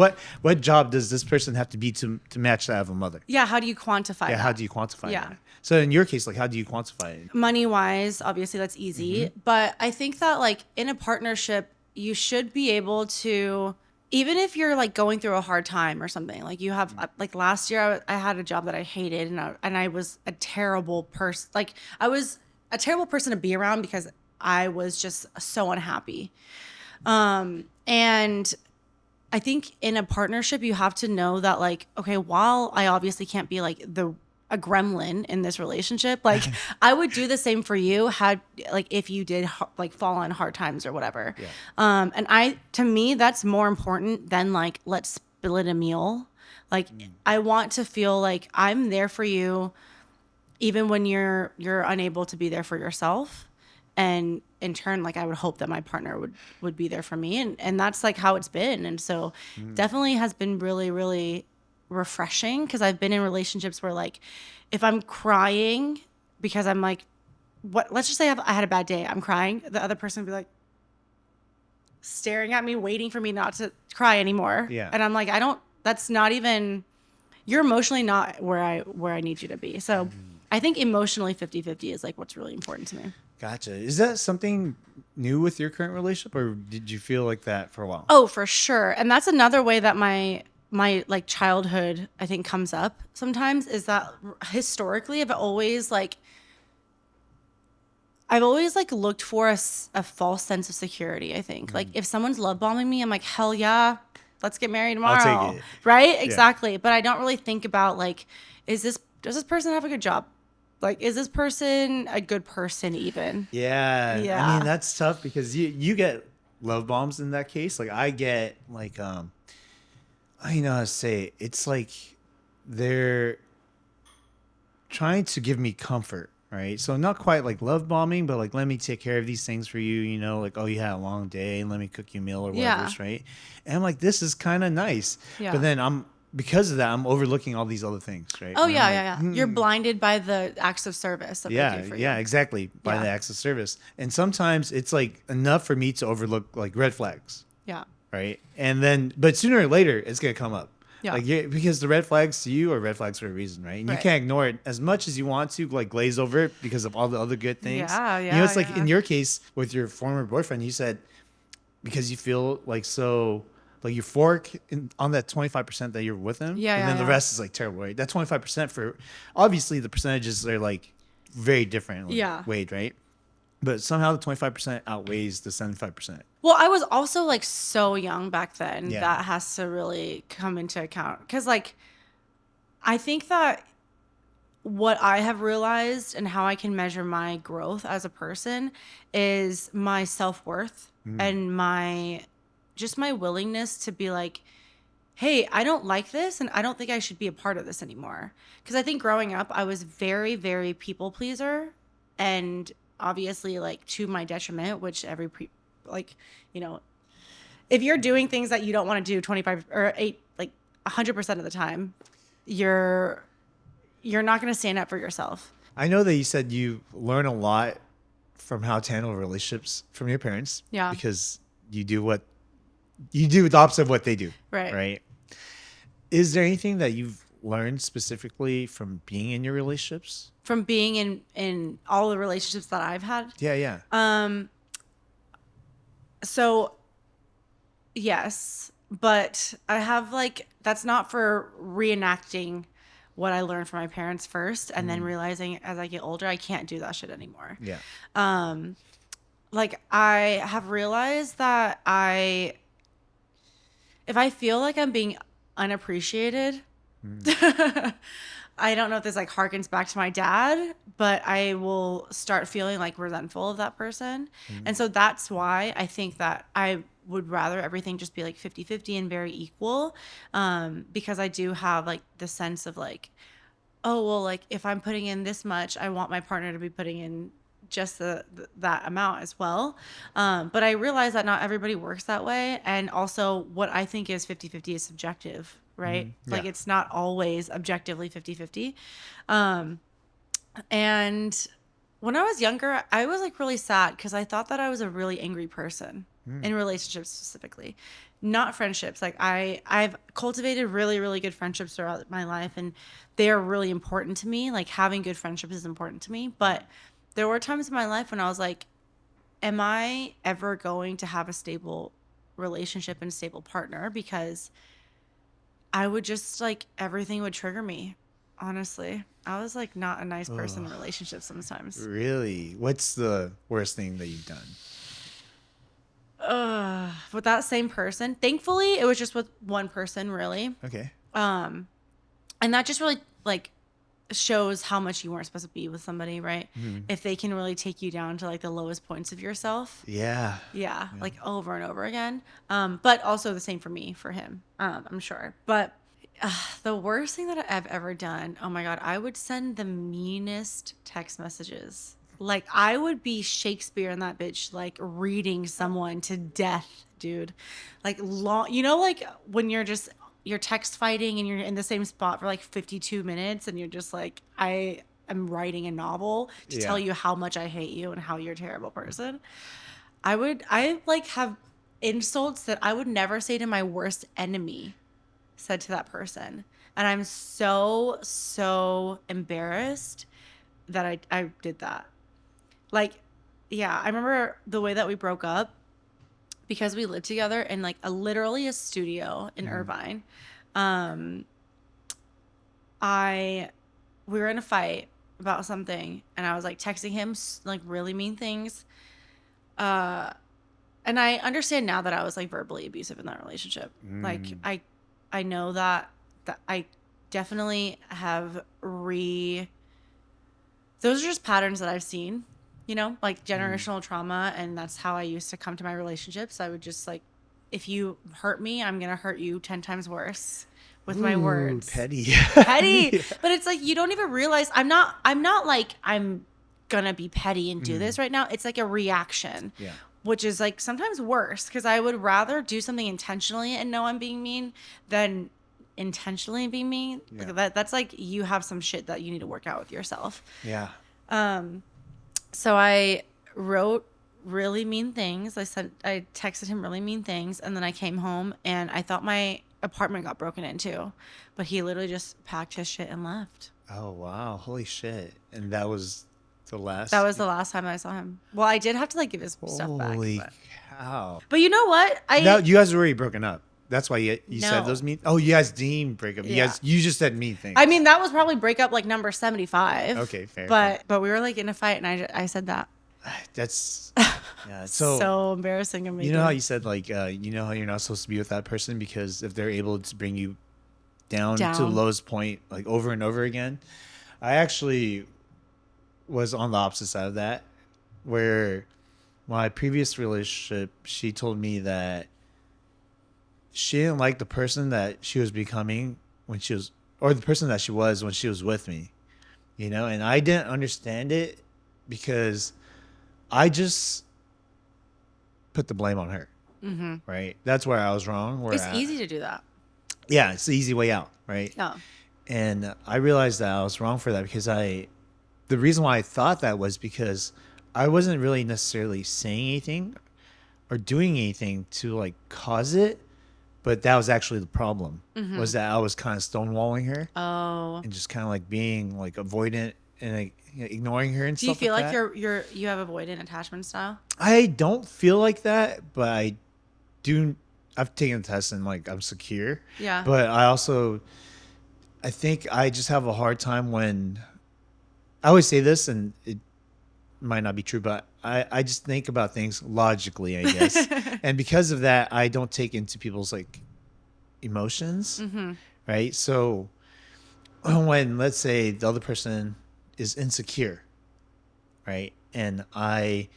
what job does this person have to be to match that of a mother? Yeah. How do you quantify Yeah, that? how do you quantify Yeah. that? So in your case, like how do you quantify it? Money wise, obviously that's easy. Mm-hmm. But I think that like in a partnership, you should be able to, even if you're like going through a hard time or something, like you have, like last year I had a job that I hated and I was a terrible person. Like I was a terrible person to be around because I was just so unhappy. And I think in a partnership, you have to know that like, okay, while I obviously can't be like a gremlin in this relationship, like I would do the same for you had like if you did like fall on hard times or whatever. Yeah. And to me, that's more important than like, let's split a meal. Like I want to feel like I'm there for you even when you're unable to be there for yourself. And in turn, like I would hope that my partner would be there for me. And that's like how it's been. And so definitely has been really, really refreshing because I've been in relationships where like if I'm crying because I'm like, let's just say I had a bad day, I'm crying, the other person would be like staring at me, waiting for me not to cry anymore. Yeah. And I'm like, that's not even, you're emotionally not where I need you to be. So I think emotionally 50-50 is like what's really important to me. Gotcha. Is that something new with your current relationship, or did you feel like that for a while? Oh, for sure. And that's another way that my like childhood, I think, comes up sometimes, is that historically I've always like looked for a false sense of security, I think. Like if someone's love bombing me, I'm like, hell yeah, let's get married tomorrow. I'll take it. Right? Exactly. But I don't really think about like, does this person have a good job? Like, is this person a good person even? Yeah. Yeah. I mean, that's tough because you get love bombs in that case. Like I get like, I don't know how to say it. It's like they're trying to give me comfort, right? So not quite like love bombing, but like, let me take care of these things for you, like, oh, you had a long day and let me cook you a meal or whatever, right? And I'm like, this is kind of nice. Yeah. But then because of that, I'm overlooking all these other things, right? Oh, And yeah, I'm like, yeah. You're blinded by the acts of service that they do for you. Yeah, exactly. By Yeah. the acts of service. And sometimes it's like enough for me to overlook like red flags, Yeah. right? And then, but sooner or later, it's going to come up. Yeah. Like, because the red flags to you are red flags for a reason, right? And you Right. can't ignore it as much as you want to, like glaze over it because of all the other good things. Yeah, It's like yeah. in your case with your former boyfriend, you said because you feel like so, like you fork on that 25% that you're with him. Yeah, And yeah, then the yeah. rest is like terrible, right? That 25% for, obviously the percentages are like very different. Yeah. Weighed, right? But somehow the 25% outweighs the 75%. Well, I was also like so young back then. Yeah. That has to really come into account. Because like, I think that what I have realized and how I can measure my growth as a person is my self-worth and my willingness to be like, hey, I don't like this and I don't think I should be a part of this anymore. Because I think growing up, I was very, very people pleaser, and obviously like to my detriment, which if you're doing things that you don't want to do 25 or 8 like 100% of the time, you're not going to stand up for yourself. I know that you said you learn a lot from how to handle relationships from your parents. Yeah. Because you do the opposite of what they do. Right. Right. Is there anything that you've learned specifically from being in your relationships? From being in all the relationships that I've had. Yeah. So yes, but I have like, that's not for reenacting what I learned from my parents first, and then realizing as I get older, I can't do that shit anymore. Yeah. Like I have realized that if I feel like I'm being unappreciated, I don't know if this like harkens back to my dad, but I will start feeling like resentful of that person. And so that's why I think that I would rather everything just be like 50-50 and very equal. Because I do have like the sense of like, oh, well, like if I'm putting in this much, I want my partner to be putting in just that amount as well. But I realize that not everybody works that way. And also what I think is 50-50 is subjective, right? Like Yeah. it's not always objectively 50-50. And when I was younger, I was like really sad because I thought that I was a really angry person in relationships specifically, not friendships. Like I've cultivated really, really good friendships throughout my life, and they are really important to me. Like having good friendships is important to me. But there were times in my life when I was like, am I ever going to have a stable relationship and stable partner? Because I would just like everything would trigger me. Honestly, I was like not a nice person in relationships sometimes. Really? What's the worst thing that you've done? With that same person, thankfully, it was just with one person, really. Okay. And that just really like shows how much you weren't supposed to be with somebody, right? If they can really take you down to like the lowest points of yourself. Yeah. Yeah, like over and over again. But also the same for me, for him, I'm sure. But the worst thing that I've ever done, oh my God, I would send the meanest text messages. Like I would be Shakespeare in that bitch, like reading someone to death, dude. Like long, like when you're text fighting and you're in the same spot for like 52 minutes and you're just like, I am writing a novel to tell you how much I hate you and how you're a terrible person. I like have insults that I would never say to my worst enemy said to that person. And I'm so embarrassed that I did that. Like, yeah, I remember the way that we broke up because we lived together in like literally a studio in Irvine. We were in a fight about something and I was like texting him like really mean things. And I understand now that I was like verbally abusive in that relationship. Like I know that I definitely have those are just patterns that I've seen, like generational trauma. And that's how I used to come to my relationships. I would just like, if you hurt me, I'm going to hurt you 10 times worse with my words. Petty. Petty. Yeah. But it's like, you don't even realize I'm not like, I'm going to be petty and do this right now. It's like a reaction. Yeah. Which is like sometimes worse because I would rather do something intentionally and know I'm being mean than intentionally being mean. Yeah. Like that's like you have some shit that you need to work out with yourself. Yeah. So I wrote really mean things. I texted him really mean things, and then I came home and I thought my apartment got broken into, but he literally just packed his shit and left. Oh wow! Holy shit! And that was the last. That was the last time I saw him. Well, I did have to like give his stuff back. Holy cow! But you know what? Now you guys were already broken up. That's why you No. said those mean. Oh, you guys deemed breakup. Yeah. You just said mean things. I mean, that was probably breakup like number 75. Okay, fair. But we were like in a fight, and I said that. That's yeah. So embarrassing of me. You know how you said like you know how you're not supposed to be with that person because if they're able to bring you down to the lowest point like over and over again. I actually was on the opposite side of that, where my previous relationship, she told me that she didn't like the person that she was becoming when she was, or the person that she was when she was with me, and I didn't understand it because I just put the blame on her. Mm-hmm. Right? That's where I was wrong. It's easy to do that. Yeah, it's the easy way out, right? Yeah. And I realized that I was wrong for that because the reason why I thought that was because I wasn't really necessarily saying anything or doing anything to like cause it, but that was actually the problem. Mm-hmm. Was that I was kind of stonewalling her. Oh. And just kind of like being like avoidant and like, ignoring her and stuff. Do you feel like you have avoidant attachment style? I don't feel like that, but I do. I've taken a test and like I'm secure. Yeah. But I also I think I just have a hard time when I always say this, and it might not be true, but I just think about things logically, I guess. And because of that, I don't take into people's like emotions, right? So when, let's say, the other person is insecure, right? And I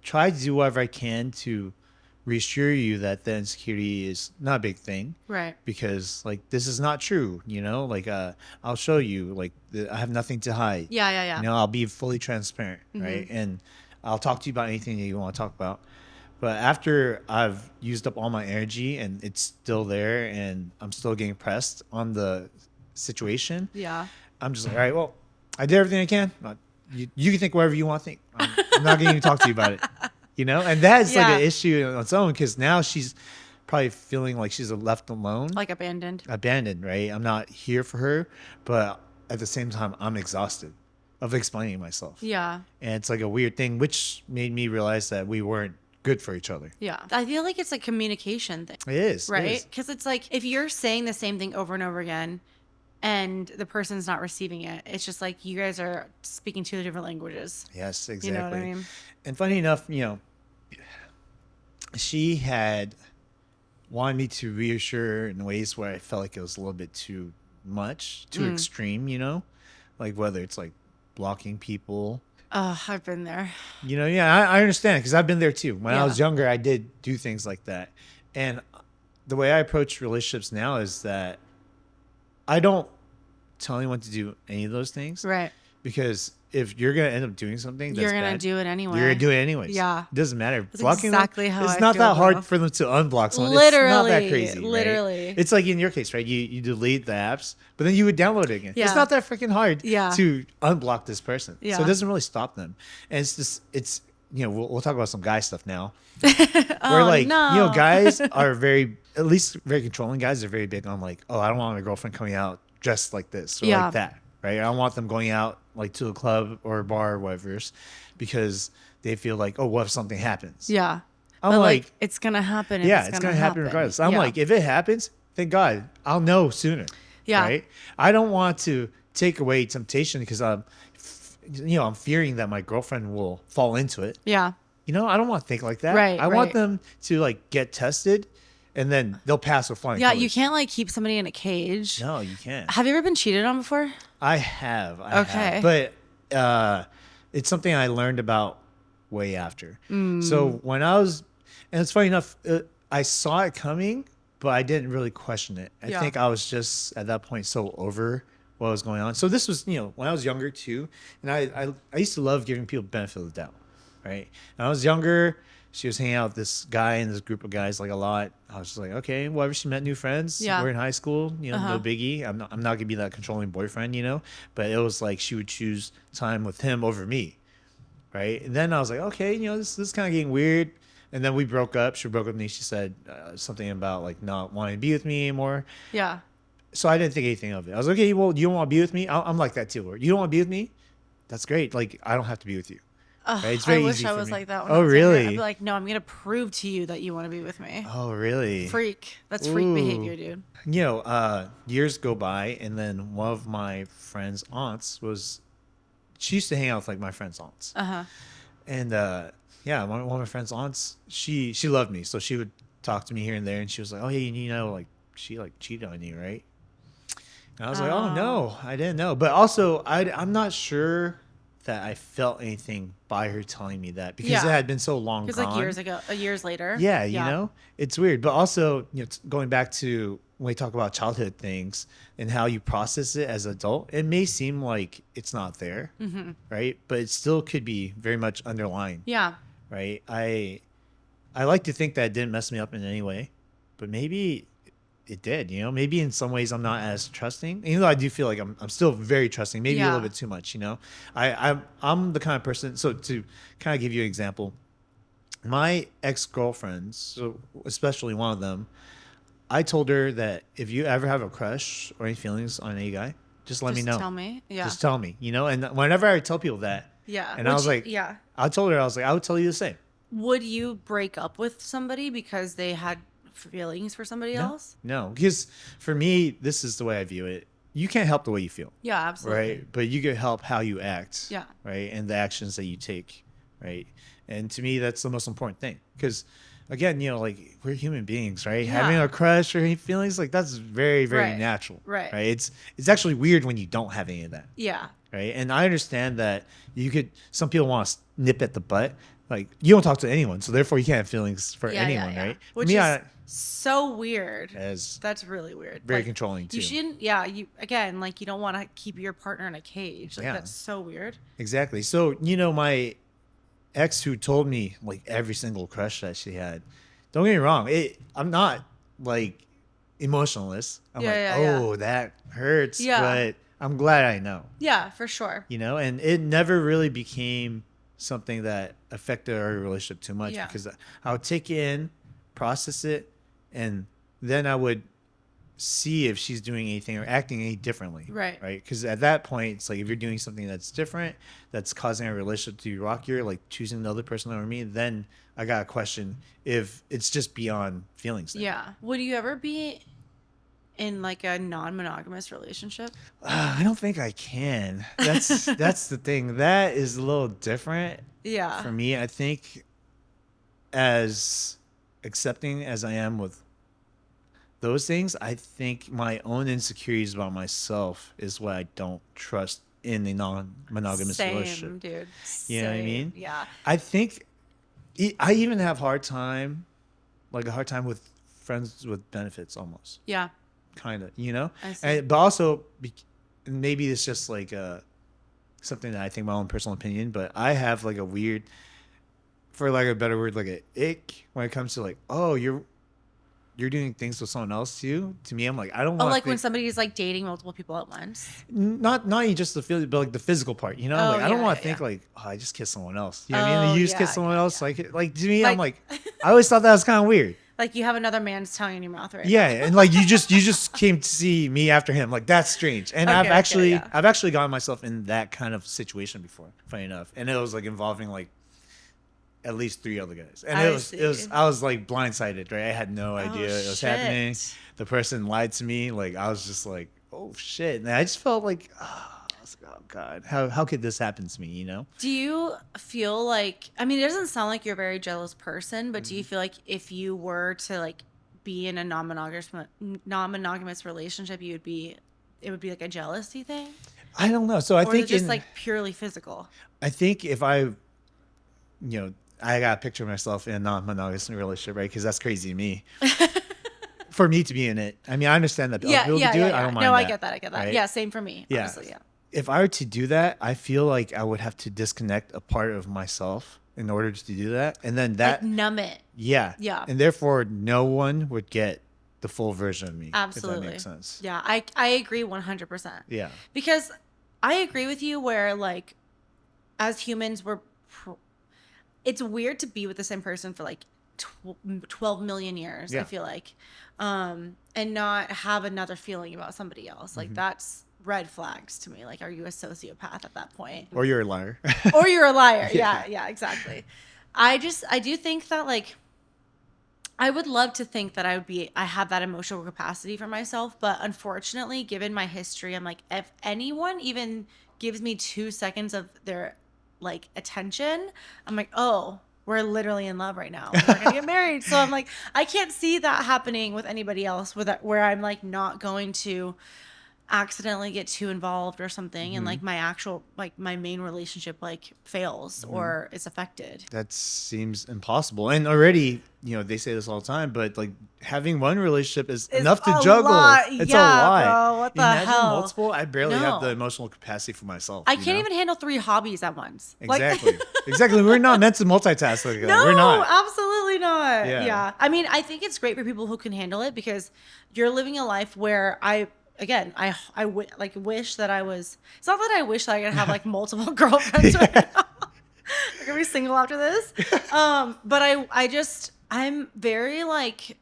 try to do whatever I can to reassure you that the insecurity is not a big thing, Right. because like this is not true, like I'll show you, like I have nothing to hide. Yeah, yeah, yeah. I'll be fully transparent, right? And I'll talk to you about anything that you want to talk about. But after I've used up all my energy and it's still there and I'm still getting pressed on the situation, Yeah. I'm just like, all right, well, I did everything I can. You can think whatever you want to think. I'm not going to even talk to you about it. And that's like Yeah. an issue on its own, because now she's probably feeling like she's left alone, Like abandoned. right? I'm not here for her, but at the same time, I'm exhausted of explaining myself. Yeah. And it's like a weird thing, which made me realize that we weren't good for each other. Yeah. I feel like it's a communication thing. It is. Right? Because it's like if you're saying the same thing over and over again and the person's not receiving it, it's just like you guys are speaking two different languages. Yes, exactly. You know what I mean? And funny enough, she had wanted me to reassure her in ways where I felt like it was a little bit too much, too extreme, like whether it's like blocking people. Oh, I've been there. Yeah, I understand, because I've been there too. When I was Yeah. younger, I did do things like that. And the way I approach relationships now is that I don't tell anyone to do any of those things. Right. Because if you're going to end up doing something that's You're going to bad, do it anyway. you're going to do it anyways. Yeah. It doesn't matter. That's Blocking exactly them, how it's I not feel, that hard though. for them to unblock someone. It's not that crazy. Literally. Right? It's like in your case, right? You delete the apps, but then you would download it again. Yeah. It's not that freaking hard Yeah. to unblock this person. Yeah. So it doesn't really stop them. And it's just, we'll talk about some guy stuff now. Oh, Where like, no. guys are at least very controlling guys are very big on like, oh, I don't want my girlfriend coming out dressed like this or Yeah. like that. Right? I don't want them going out like to a club or a bar or whatever, because they feel like, oh, what if something happens? Yeah. I'm But like, it's going to happen. If yeah, it's going to happen regardless. I'm Yeah. like, if it happens, thank God, I'll know sooner. Yeah. Right? I don't want to take away temptation because I'm fearing that my girlfriend will fall into it. Yeah. I don't want to think like that. Right, I want right. them to like get tested, and then they'll pass with flying Yeah, colors. you can't like keep somebody in a cage. No, you can't. Have you ever been cheated on before? I have. Okay. But it's something I learned about way after. So when I was, and it's funny enough, I saw it coming, but I didn't really question it. I Yeah. think I was just at that point so over what was going on. So this was, when I was younger too, and I used to love giving people benefit of the doubt, right? When I was younger, she was hanging out with this guy and this group of guys like a lot. I was just like, okay, whatever. She met new friends. Yeah. We're in high school, no biggie. I'm not gonna be that controlling boyfriend, But it was like she would choose time with him over me, right? And then I was like, okay, this is kind of getting weird. And then we broke up. She broke up with me. She said something about like not wanting to be with me anymore. Yeah. So I didn't think anything of it. I was like, okay, well, you don't want to be with me? I'm like that too. Or you don't want to be with me? That's great. Like, I don't have to be with you. Right? It's very I wish easy I for was me. like that when Oh, I was younger. really? I'd be like, no, I'm going to prove to you that you want to be with me. Oh, really? Freak. That's freak Ooh. behavior, dude. Years go by, and then one of my friend's aunts she used to hang out with like my friend's aunts. Uh-huh. And yeah, one of my friend's aunts, she loved me. So she would talk to me here and there, and she was like, oh, yeah, like she like cheated on you, right? And I was like, oh, no, I didn't know. But also, I'm not sure that I felt anything by her telling me that, because Yeah. it had been so long Because gone. like years ago, years later. Yeah, it's weird. But also, going back to when we talk about childhood things and how you process it as an adult, it may seem like it's not there, right? But it still could be very much underlying, Yeah. right? I like to think that it didn't mess me up in any way, but maybe it did. Maybe in some ways I'm not as trusting, even though I do feel like I'm still very trusting, maybe a Yeah. little bit too much. I'm the kind of person. So to kind of give you an example, my ex-girlfriends, so especially one of them, I told her that if you ever have a crush or any feelings on any guy, just let me know. Tell me. Yeah. Just tell me, And whenever I tell people that, Yeah. and I was like, yeah. I told her, I was like, I would tell you the same. Would you break up with somebody because they had feelings for somebody else? No, because for me, this is the way I view it. you can't help the way you feel. Yeah, absolutely. Right. But you can help how you act. Yeah. Right. And the actions that you take. Right. And to me, that's the most important thing. Because again, like we're human beings, right? Yeah. Having a crush or any feelings, like that's very, very Right. natural. Right. It's actually weird when you don't have any of that. Yeah. Right. And I understand that some people want to nip at the butt. Like you don't talk to anyone, so therefore you can't have feelings for anyone, right? Which is so weird. That's really weird. Very controlling too. You shouldn't. Yeah. You again, like you don't want to keep your partner in a cage. Like that's so weird. Exactly. So my ex who told me like every single crush that she had. Don't get me wrong. I'm not like emotionless. I'm that hurts. Yeah. But I'm glad I know. Yeah, for sure. And it never really became something that affected our relationship too much because I would take it in, process it, and then I would see if she's doing anything or acting any differently. Right. Because at that point, it's like if you're doing something that's different, that's causing a relationship to be rockier, like choosing the other person over me, then I got to question if it's just beyond feelings. Yeah. Would you ever be in like a non-monogamous relationship? I don't think I can. That's the thing. That is a little different. Yeah. For me, I think as accepting as I am with those things, I think my own insecurities about myself is what I don't trust in a non-monogamous relationship. Dude. You know what I mean? Yeah. I think I even have a hard time with friends with benefits almost. Yeah. Kind of, I see. but also maybe it's just like something that I think my own personal opinion, but I have like a weird, for like a better word, like a ick when it comes to like, oh, you're doing things with someone else too. To me, I'm like, I don't want. Like when somebody is like dating multiple people at once. Not even just the feel, but like the physical part. I don't want to think like, oh, I just kissed someone else. You know what I mean? You just kiss someone else. Like to me, I'm like, I always thought that was kind of weird. Like you have another man's tongue in your mouth right now. And like you just came to see me after him. Like that's strange. And I've actually gotten myself in that kind of situation before, funny enough. And it was like involving like at least 3 other guys. And I was like blindsided, right? I had no idea it was happening. The person lied to me. Like I was just like, oh shit. And I just felt like, oh God, how could this happen to me, Do you feel like, I mean, it doesn't sound like you're a very jealous person, but do you feel like if you were to like be in a non-monogamous relationship, it would be like a jealousy thing? I don't know. So I think just like purely physical. I think if I got to picture myself in a non-monogamous relationship, right? Because that's crazy to me. For me to be in it. I mean, I understand that other people can do it. I don't mind that. I get that. Right? Yeah, same for me. Yeah. Honestly, yeah. If I were to do that, I feel like I would have to disconnect a part of myself in order to do that. And then that... Like numb it. Yeah. Yeah. And therefore, no one would get the full version of me. Absolutely. If that makes sense. Yeah, I agree 100%. Yeah. Because I agree with you where like as humans, it's weird to be with the same person for like 12 million years, I feel like. And not have another feeling about somebody else. Like that's red flags to me. Like, are you a sociopath at that point? Or you're a liar. Or you're a liar. Yeah, exactly. I do think that like, I would love to think that I have that emotional capacity for myself. But unfortunately, given my history, I'm like, if anyone even gives me 2 seconds of their like attention, I'm like, oh, we're literally in love right now. We're gonna get married. So I'm like, I can't see that happening with anybody else where I'm like not going to accidentally get too involved or something and like my main relationship like fails or is affected. That seems impossible. And already, they say this all the time, but like having one relationship is enough to juggle. It's a lot. Bro, what the Imagine hell? multiple. I barely have the emotional capacity for myself. I can't even handle 3 hobbies at once. Exactly. Exactly. We're not meant to multitask like that. No, we're not. Absolutely not. Yeah. I mean, I think it's great for people who can handle it because you're living a life where I wish that I was. It's not that I wish that I could have like multiple girlfriends right now. I'm gonna be single after this. But I'm very like.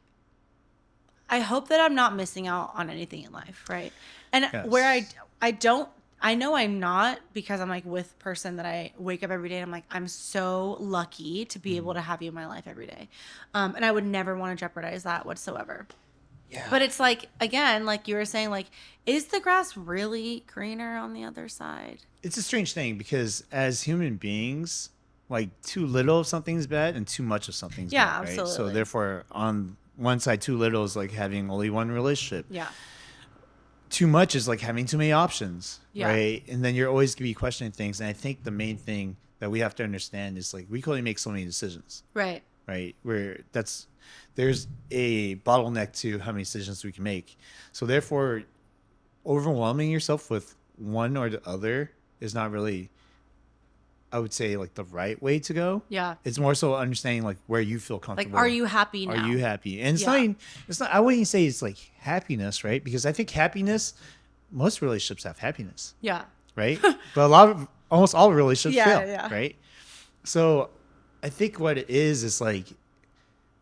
I hope that I'm not missing out on anything in life, right? And where I know I'm not because I'm like with person that I wake up every day and I'm like, I'm so lucky to be able to have you in my life every day. And I would never want to jeopardize that whatsoever. Yeah. But it's like, again, like you were saying, like, is the grass really greener on the other side? It's a strange thing because as human beings, like too little of something's bad and too much of something's Yeah, bad, right? So absolutely. therefore, on one side, too little is like having only one relationship. Yeah. Too much is like having too many options, Yeah. right? And then you're always gonna be questioning things. And I think the main thing that we have to understand is like we can only make so many decisions, Right. right? There's a bottleneck to how many decisions we can make. So therefore, overwhelming yourself with one or the other is not really, I would say, like the right way to go. Yeah. It's more so understanding like where you feel Like, comfortable. are you happy now? Are you happy? And it's Yeah. not even, it's not, I wouldn't even say it's like happiness, right? Because I think happiness, most relationships have happiness, Yeah. right? But almost all relationships Yeah, fail, yeah. right? So I think what it is like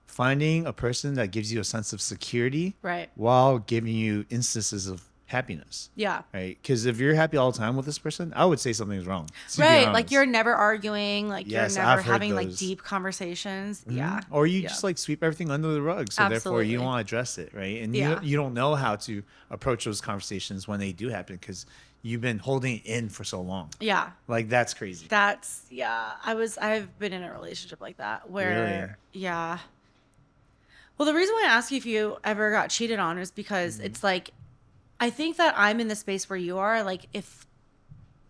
finding a person that gives you a sense of security Right. while giving you instances of happiness. Yeah. Right. Because if you're happy all the time with this person, I would say something's wrong. To be Right. Like honest. you're never arguing. Like Yes, you're I've never heard having like those. deep conversations. Mhm. Yeah. Or you Yeah. just like sweep everything under the rug. So therefore you Absolutely. don't want to address it. Right. And Yeah. you don't know how to approach those conversations when they do happen because you've been holding it in for so long. Yeah. Like that's crazy. I've been in a relationship like that where, Really? yeah. Well, the reason why I ask you if you ever got cheated on is because it's like, I think that I'm in the space where you are. Like, if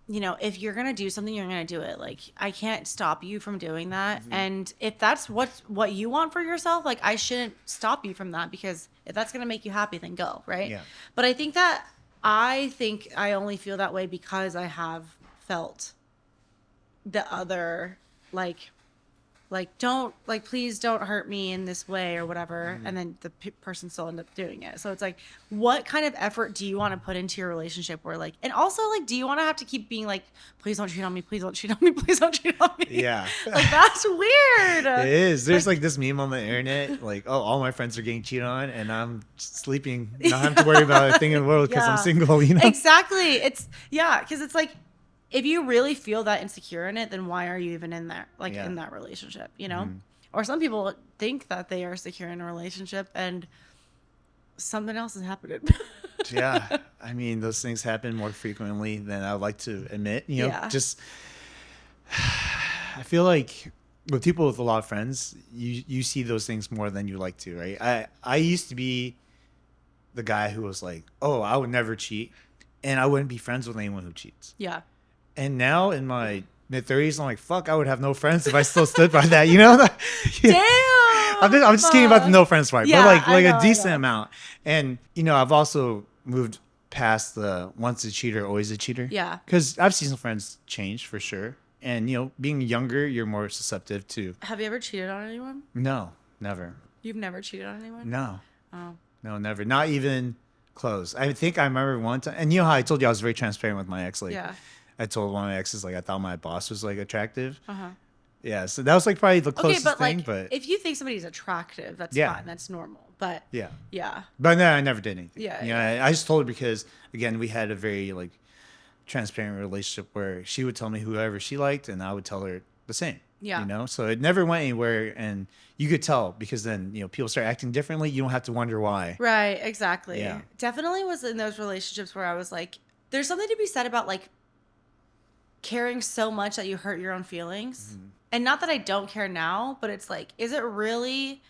you're going to do something, you're going to do it. Like, I can't stop you from doing that. And if that's what you want for yourself, like, I shouldn't stop you from that because if that's going to make you happy, then go. Right. Yeah. But I think I only feel that way because I have felt the other, please don't hurt me in this way or whatever. And then the person still ended up doing it. So it's like, what kind of effort do you want to put into your relationship where like, and also like, do you want to have to keep being like, please don't cheat on me. Please don't cheat on me. Please don't cheat on me. Yeah. Like, that's weird. It is. There's like this meme on the internet, like, oh, all my friends are getting cheated on and I'm sleeping. Not having to worry about a thing in the world because I'm Yeah. single, you know? Exactly. Because it's like, if you really feel that insecure in it, then why are you even in there, like Yeah. in that relationship, you know? Or some people think that they are secure in a relationship and something else is happening. Yeah. I mean, those things happen more frequently than I would like to admit, you know, Yeah. just, I feel like with people with a lot of friends, you see those things more than you like to, right? I used to be the guy who was like, oh, I would never cheat and I wouldn't be friends with anyone who cheats. Yeah. And now in my mid-30s, I'm like, fuck, I would have no friends if I still stood by that, you know? Yeah. Damn. I'm just kidding about the no friends part, Yeah, but I know, a I decent know. amount. And, you know, I've also moved past the once a cheater, always a cheater. Yeah. Because I've seen some friends change for sure. And, you know, being younger, you're more susceptible to, Have you ever cheated on anyone? no, never. You've never cheated on anyone? No, Oh. no, never. Not even close. I think I remember one time, and you know how I told you I was very transparent with my ex, like, Yeah. I told one of my exes like I thought my boss was like attractive. Uh-huh. Yeah, so that was like probably the Okay, closest but thing. like, But if you think somebody's attractive, that's Yeah. fine. That's normal. But yeah, yeah. but no, I never did anything. Yeah, you know, I just told her because again we had a very like transparent relationship where she would tell me whoever she liked and I would tell her the same. Yeah. You know, so it never went anywhere, and you could tell because then you know people start acting differently. You don't have to wonder why. Right, exactly. Yeah. Definitely was in those relationships where I was like, there's something to be said about like caring so much that you hurt your own feelings. Mm-hmm. And not that I don't care now, but it's like, is it really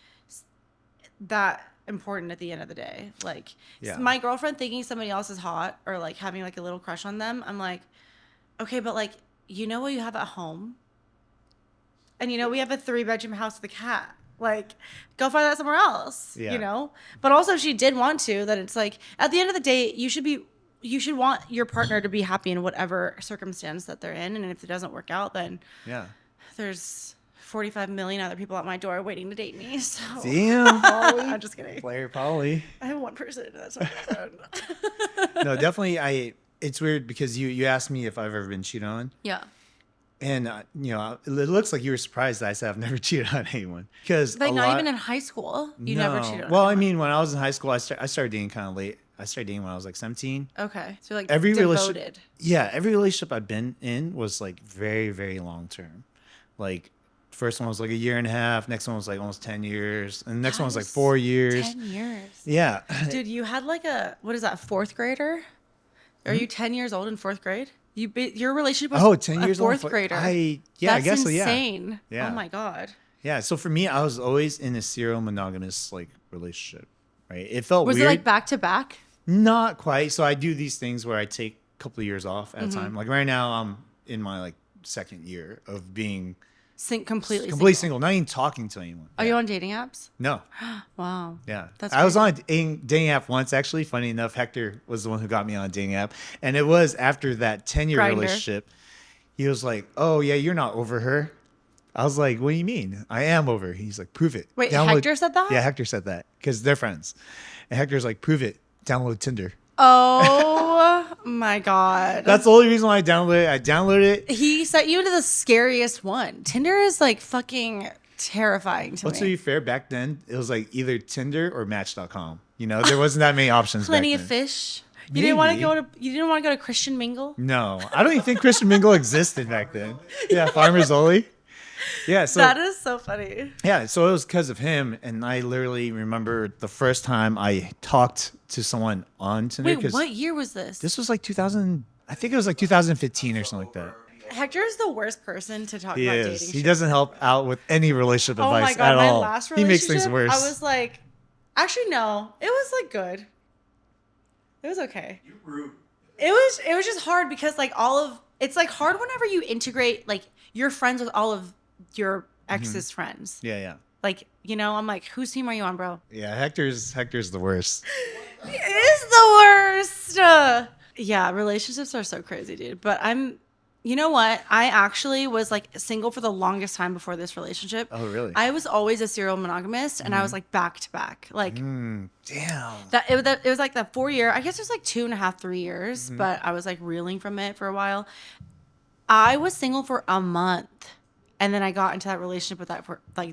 that important at the end of the day? Like, Yeah. my girlfriend thinking somebody else is hot or like having like a little crush on them, I'm like, okay, but like, you know what you have at home? And you know, we have a 3-bedroom house with a cat. Like, go find that somewhere else, Yeah. you know? But also, if she did want to, then it's like, at the end of the day, you should want your partner to be happy in whatever circumstance that they're in. And if it doesn't work out, then Yeah. there's 45 million other people at my door waiting to date me. So Damn, Polly. I'm just kidding. Player Polly. I have one person that's my friend. No, definitely. It's weird because you asked me if I've ever been cheated on. Yeah. And you know, it looks like you were surprised that I said I've never cheated on anyone because Like, not even in high school, you never cheated on Well, I anyone. mean, when I was in high school, I started dating kind of late. I started dating when I was like 17. Okay. So, like, Every relationship, devoted. yeah, every relationship I've been in was like very, very long term. Like First one was like a year and a half. Next one was like almost 10 years. And the next one was like Nice. 4 years. 10 years. Yeah. Dude, you had like what is that, fourth grader? Are you 10 years old in fourth grade? Your relationship was 10 a years fourth old. grader. I That's guess so. Yeah. insane. Yeah. Oh my God. Yeah. So for me, I was always in a serial monogamous like relationship, right? It felt Was weird. it like back to back? Not quite. So I do these things where I take a couple of years off at a Mm-hmm. time. Like right now, I'm in my like second year of being Completely single, not even talking to anyone. Are you on dating apps? No. Wow. Yeah. That's I was crazy. on a dating app once, actually. Funny enough, Hector was the one who got me on a dating app. And it was after that 10-year Grindr. relationship. He was like, oh, yeah, you're not over her. I was like, what do you mean? I am over her. He's like, prove it. Wait, Hector said that? Yeah, Hector said that because they're friends. And Hector's like, prove it. Download Tinder. Oh my God. That's the only reason why I downloaded it. I downloaded it. He sent you to the scariest one. Tinder is like fucking terrifying to Well, to me. be fair, back then, it was like either Tinder or Match.com. You know, there wasn't that many options Plenty back of then. fish. You didn't want to Maybe. you didn't want to go to Christian Mingle? No, I don't even think Christian Mingle existed back then. Yeah, Farmers Only. Yeah, so That is so funny. yeah, so it was because of him, and I literally remember the first time I talked to someone on Tinder. Wait, 'Cause what year was this? This was like 2000. I think it was like 2015 or something like that. Hector is the worst person to talk He about is. dating. He shit. doesn't help out with any relationship Oh my advice God, at my all. last He relationship, makes things worse. I was like, actually no, it was like good. It was okay. You're rude. It was just hard because like it's like hard whenever you integrate like you're friends with all of your ex's friends. yeah, yeah, Like, you know, I'm like, whose team are you on, bro? yeah. Hector's the worst. It is the worst. Yeah, relationships are so crazy, dude. But you know what? I actually was like single for the longest time before this relationship. Oh, really? I was always a serial monogamist, and I was like back to back. Like Damn. it was like that 4 year. I guess it was like 2.5, 3 years, but I was like reeling from it for a while. I was single for a month. And then I got into that relationship with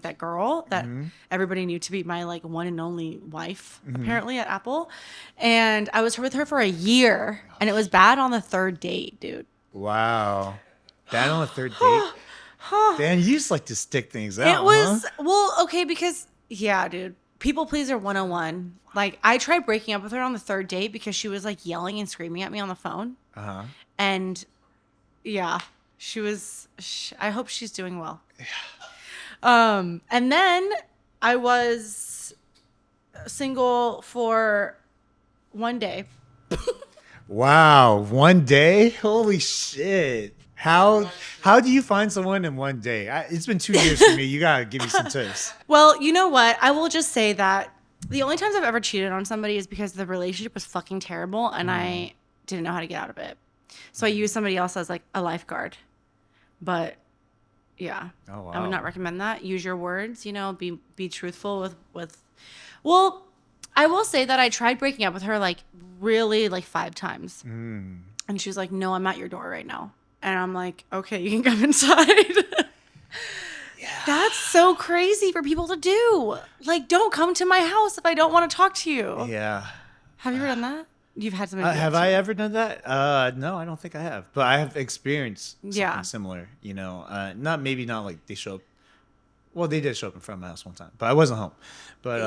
that girl that everybody knew to be my like one and only wife, apparently at Apple. And I was with her for a year, and it was bad on the third date, dude. Wow. Bad on the third date. Dan, you just like to stick things out. It was huh? well, okay, because yeah, dude. People pleaser 101. Like I tried breaking up with her on the third date because she was like yelling and screaming at me on the phone. Uh-huh. And yeah, I hope she's doing well. And then I was single for one day. Wow, one day? Holy shit. How do you find someone in one day? It's been 2 years for me. You gotta give me some tips. Well, you know what? I will just say that the only times I've ever cheated on somebody is because the relationship was fucking terrible and I didn't know how to get out of it. So I used somebody else as like a lifeguard. But yeah, Oh, wow. I would not recommend that. Use your words, you know, be truthful with. Well, I will say that I tried breaking up with her like really like 5 times. And she was like, no, I'm at your door right now. And I'm like, okay, you can come inside. That's so crazy for people to do. Like, don't come to my house if I don't want to talk to you. Yeah. Have you ever done that? You've had somebody do Have that to I you. ever done that? No, I don't think I have. But I have experienced something Yeah. similar. You know, not like they show up. Well, they did show up in front of my house one time, but I wasn't home. But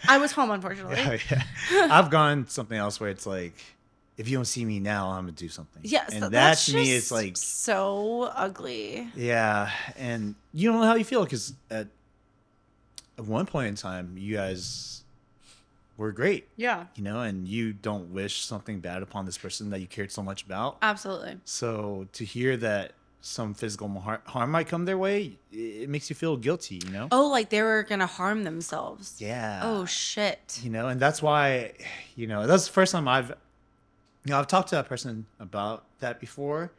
I was home, unfortunately. yeah. I've gone something else where it's like, if you don't see me now, I'm gonna do something. Yes, and that that's to me just is like, so ugly. yeah, and you don't know how you feel because at one point in time, you guys were great. Yeah, You know, and you don't wish something bad upon this person that you cared so much about. absolutely. So to hear that some physical harm might come their way, it makes you feel guilty, you know? Oh, like they were gonna harm themselves. Yeah. Oh shit. You know, and that's why, you know, that's the first time I've talked to that person about that before,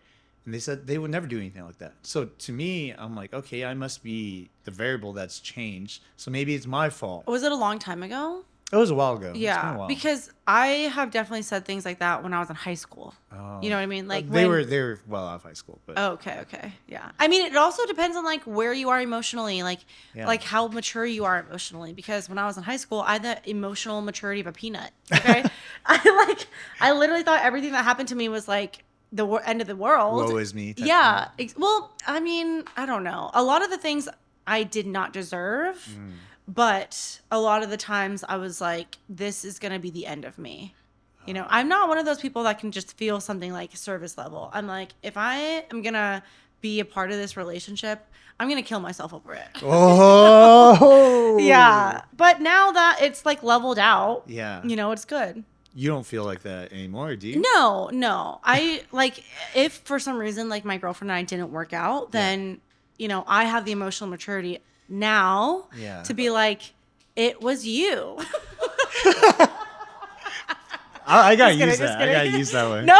and they said they would never do anything like that. So to me, I'm like, okay, I must be the variable that's changed. So maybe it's my fault. Was it a long time ago? It was a while ago. It's been a Yeah, while. because I have definitely said things like that when I was in high school. You know what I mean? Like they when, were well out of high school, but Okay, yeah. I mean, it also depends on like where you are emotionally, like Yeah. like how mature you are emotionally. Because when I was in high school, I had the emotional maturity of a peanut. Okay, I literally thought everything that happened to me was like end of the world. Woe is me type Yeah. Well, I mean, I don't know. A lot of the things I did not deserve, but a lot of the times I was like, this is going to be the end of me. You know, I'm not one of those people that can just feel something like service level. I'm like, if I am going to be a part of this relationship, I'm going to kill myself over it. Oh. Yeah. But now that it's like leveled out, Yeah. you know, it's good. You don't feel like that anymore, do you? No. I like, if for some reason like my girlfriend and I didn't work out, then, you know, I have the emotional maturity now to be like, it was you. I gotta use that. I gotta use that one. No.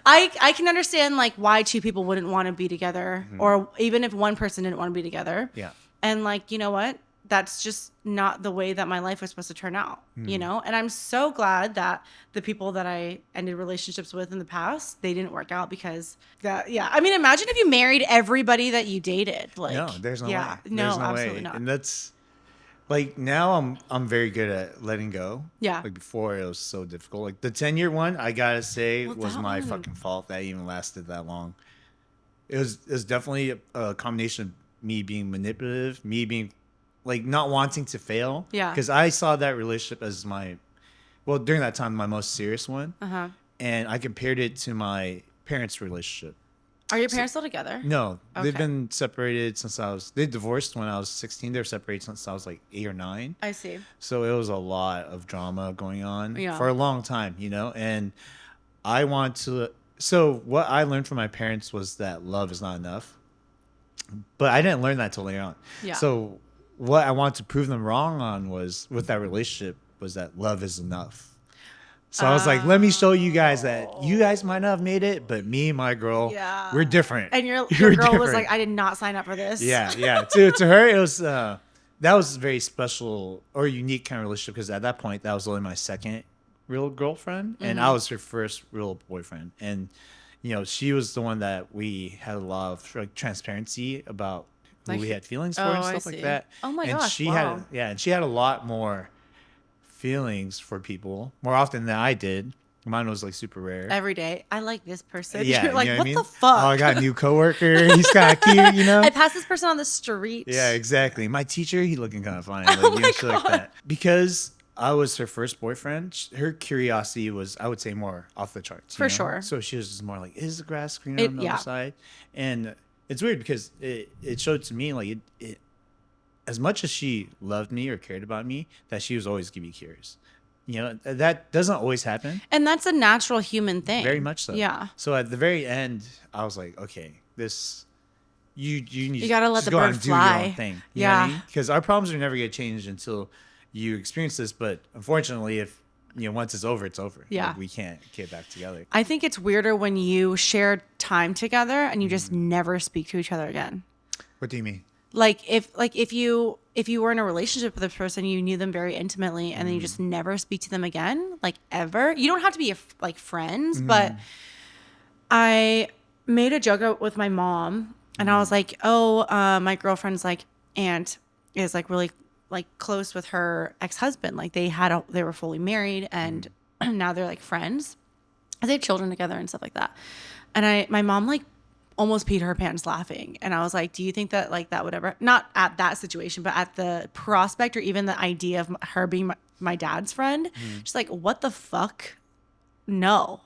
I can understand like why two people wouldn't want to be together, or even if one person didn't want to be together. Yeah. And like, you know what? That's just not the way that my life was supposed to turn out, you know? And I'm so glad that the people that I ended relationships with in the past, they didn't work out because I mean, imagine if you married everybody that you dated. Like, No, there's no way. No, There's no absolutely way. not. And that's like, now I'm very good at letting go. Yeah. Like before it was so difficult. Like the 10-year one, I gotta say, Well, was that my one- fucking fault that even lasted that long. It was definitely a combination of me being manipulative, me being like not wanting to fail. Yeah. Because I saw that relationship as during that time, my most serious one. Uh-huh. And I compared it to my parents' relationship. Are your parents still together? No, they've Okay. been separated since they divorced when I was 16. They were separated since I was like 8 or 9. I see. So it was a lot of drama going on Yeah. for a long time, you know? And I want to, so what I learned from my parents was that love is not enough. But I didn't learn that till later on. Yeah. So what I wanted to prove them wrong on was with that relationship was that love is enough. So I was like, let me show you guys that you guys might not have made it, but me and my girl, we're different. And your We're girl was different. like, I did not sign up for this. Yeah. To her, it was that was a very special or unique kind of relationship because at that point, that was only my second real girlfriend, and I was her first real boyfriend. And you know, she was the one that we had a lot of like transparency about who Like- we had feelings for Oh, and I stuff like see. that. Oh my and gosh, she wow. and she had a lot more feelings for people more often than I did. Mine was like super rare. Every day, I like this person. Yeah, You're like, you know what I mean? the fuck? Oh, I got a new coworker. He's kind of cute, you know. I passed this person on the street. Yeah, exactly. My teacher, he looking kind of funny, like, Oh you know, my shit like God. that. Because I was her first boyfriend, her curiosity was, I would say, more off the charts. For you know? sure. So she was just more like, is the grass greener on the Yeah. other side? And it's weird because it showed to me like it as much as she loved me or cared about me, that she was always gonna be curious. You know, that doesn't always happen. And that's a natural human thing. Very much so. Yeah. So at the very end, I was like, okay, this you need You gotta let just the go out bird and do your own fly. thing. Yeah. Because our problems are never gonna change until you experience this. But unfortunately, if once it's over, it's over. Yeah. Like, we can't get back together. I think it's weirder when you share time together and you just never speak to each other again. What do you mean? Like if you were in a relationship with a person, you knew them very intimately, and then you just never speak to them again, like ever. You don't have to be like friends, but I made a joke with my mom, and I was like, "Oh, my girlfriend's like aunt is like really like close with her ex-husband. Like they were fully married, and now they're like friends. They had children together and stuff like that." And my mom like almost peed her pants laughing, and I was like, "Do you think that like that would ever, not at that situation, but at the prospect or even the idea of her being my dad's friend?" She's like, "What the fuck? No.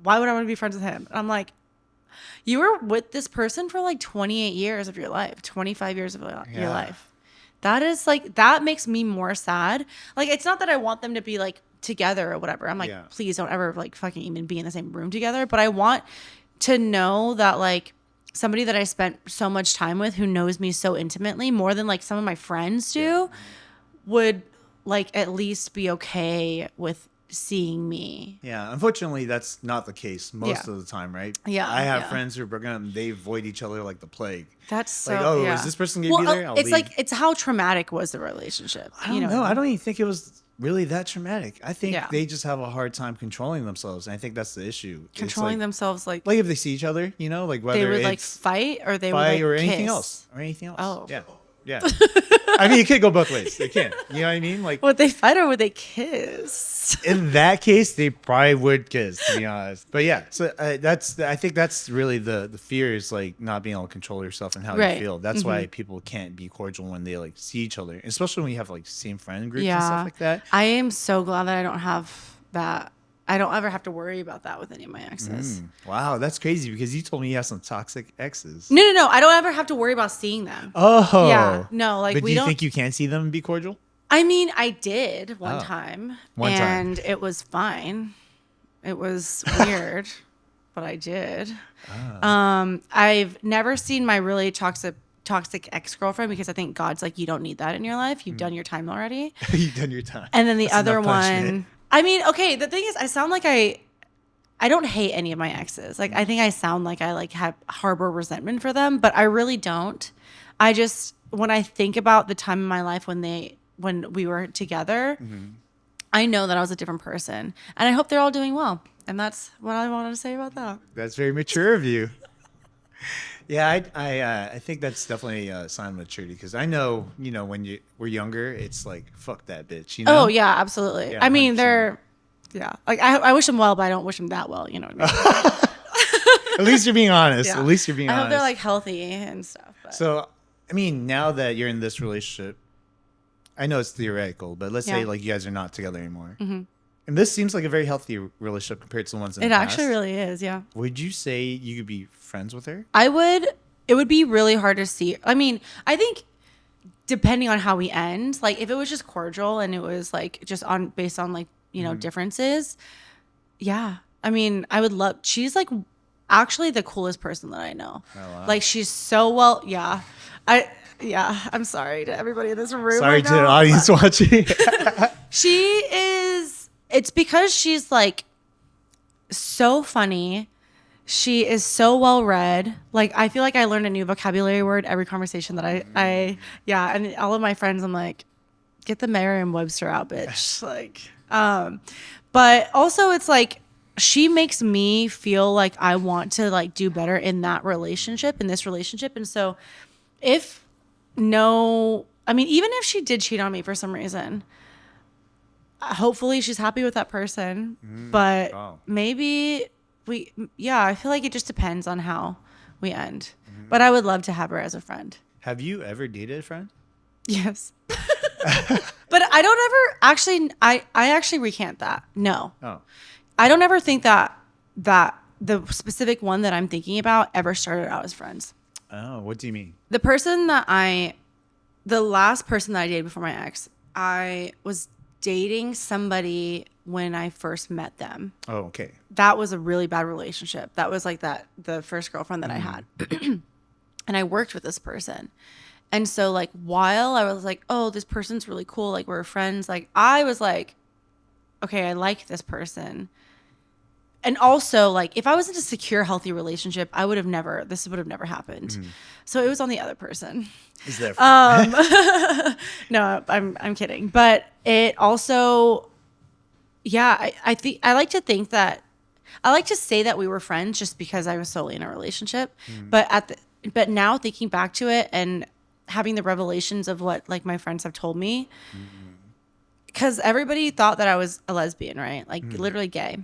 Why would I want to be friends with him?" And I'm like, "You were with this person for like 28 years of your life, 25 years of your Yeah. life. That is like, that makes me more sad. Like, it's not that I want them to be like together or whatever. I'm like, Yeah. please don't ever like fucking even be in the same room together. But I want to know that like somebody that I spent so much time with, who knows me so intimately, more than like some of my friends do, would like at least be okay with seeing me." Yeah, unfortunately, that's not the case most Yeah. of the time, right? Yeah, I have yeah. friends who are broken up and they avoid each other like the plague. That's so, Like, oh, yeah. is this person gonna be there? I'll it's leave. like, it's how traumatic was the relationship. I don't know. I don't even think it was really that traumatic. I think Yeah. they just have a hard time controlling themselves, and I think that's the issue. It's Controlling like, themselves, like if they see each other, like whether they would like it's fight or they would fight like or anything kiss. else, Oh. Yeah. Yeah. I mean, it could go both ways. It can. You know what I mean? Like, Would they fight or would they kiss? in that case, they probably would kiss, to be honest. But yeah, so I think that's really the fear is like not being able to control yourself and how Right. you feel. That's why people can't be cordial when they like see each other, especially when you have like same friend groups and stuff like that. I am so glad that I don't have that. I don't ever have to worry about that with any of my exes. Wow, that's crazy because you told me you have some toxic exes. No. I don't ever have to worry about seeing them. Oh. Yeah. No, like But we do you don't. think you can see them and be cordial? I mean, I did one Oh. time. One time. And it was fine. It was weird, but I did. I've never seen my really toxic ex-girlfriend because I think God's like, you don't need that in your life. You've done your time already. You've done your time. And then the That's other enough punishment. one, I mean, okay, the thing is, I sound like I don't hate any of my exes. Like, I think I sound like I like have harbor resentment for them, but I really don't. I just, when I think about the time in my life when we were together, I know that I was a different person, and I hope they're all doing well. And that's what I wanted to say about that. That's very mature of you. Yeah, I think that's definitely a sign of maturity because I know, when we're younger, it's like, fuck that bitch, you know? Oh yeah, absolutely. Yeah, I mean, 100%. like I wish them well, but I don't wish them that well. You know what I mean? At least you're being honest. Yeah. At least you're being I honest. hope they're like healthy and stuff. But. So, I mean, now that you're in this relationship, I know it's theoretical, but let's say Yeah. like you guys are not together anymore. And this seems like a very healthy relationship compared to the ones in It the actually past. really is, yeah. Would you say you could be friends with her? It would be really hard to see. I mean, I think depending on how we end, like if it was just cordial and it was like just based on like, differences. Yeah. I mean, I would love, she's like actually the coolest person that I know. Oh, wow. Like she's so yeah. I'm sorry to everybody in this room. Sorry right to the now, audience watching. it's because she's like so funny. She is so well read. Like I feel like I learned a new vocabulary word every conversation that and all of my friends, I'm like, get the Merriam-Webster out, bitch. Like, but also it's like she makes me feel like I want to like do better in this relationship. And so even if she did cheat on me for some reason, hopefully she's happy with that person, but wow. maybe I feel like it just depends on how we end, but I would love to have her as a friend. Have you ever dated a friend? Yes. But I don't ever I actually recant that. No, Oh, I don't ever think that the specific one that I'm thinking about ever started out as friends. oh, what do you mean? The last person that I dated before my ex, I was dating somebody when I first met them. Oh, okay. That was a really bad relationship. That was like the first girlfriend that I had. And I worked with this person. And so like while I was like, oh, this person's really cool, like we're friends, like I was like, okay, I like this person. And also like if I was in a secure, healthy relationship, this would have never happened. So it was on the other person. Is there? No, I'm kidding. But it also, yeah, I like to think that I like to say that we were friends just because I was solely in a relationship. But now thinking back to it and having the revelations of what like my friends have told me, because everybody thought that I was a lesbian, right? Like literally gay.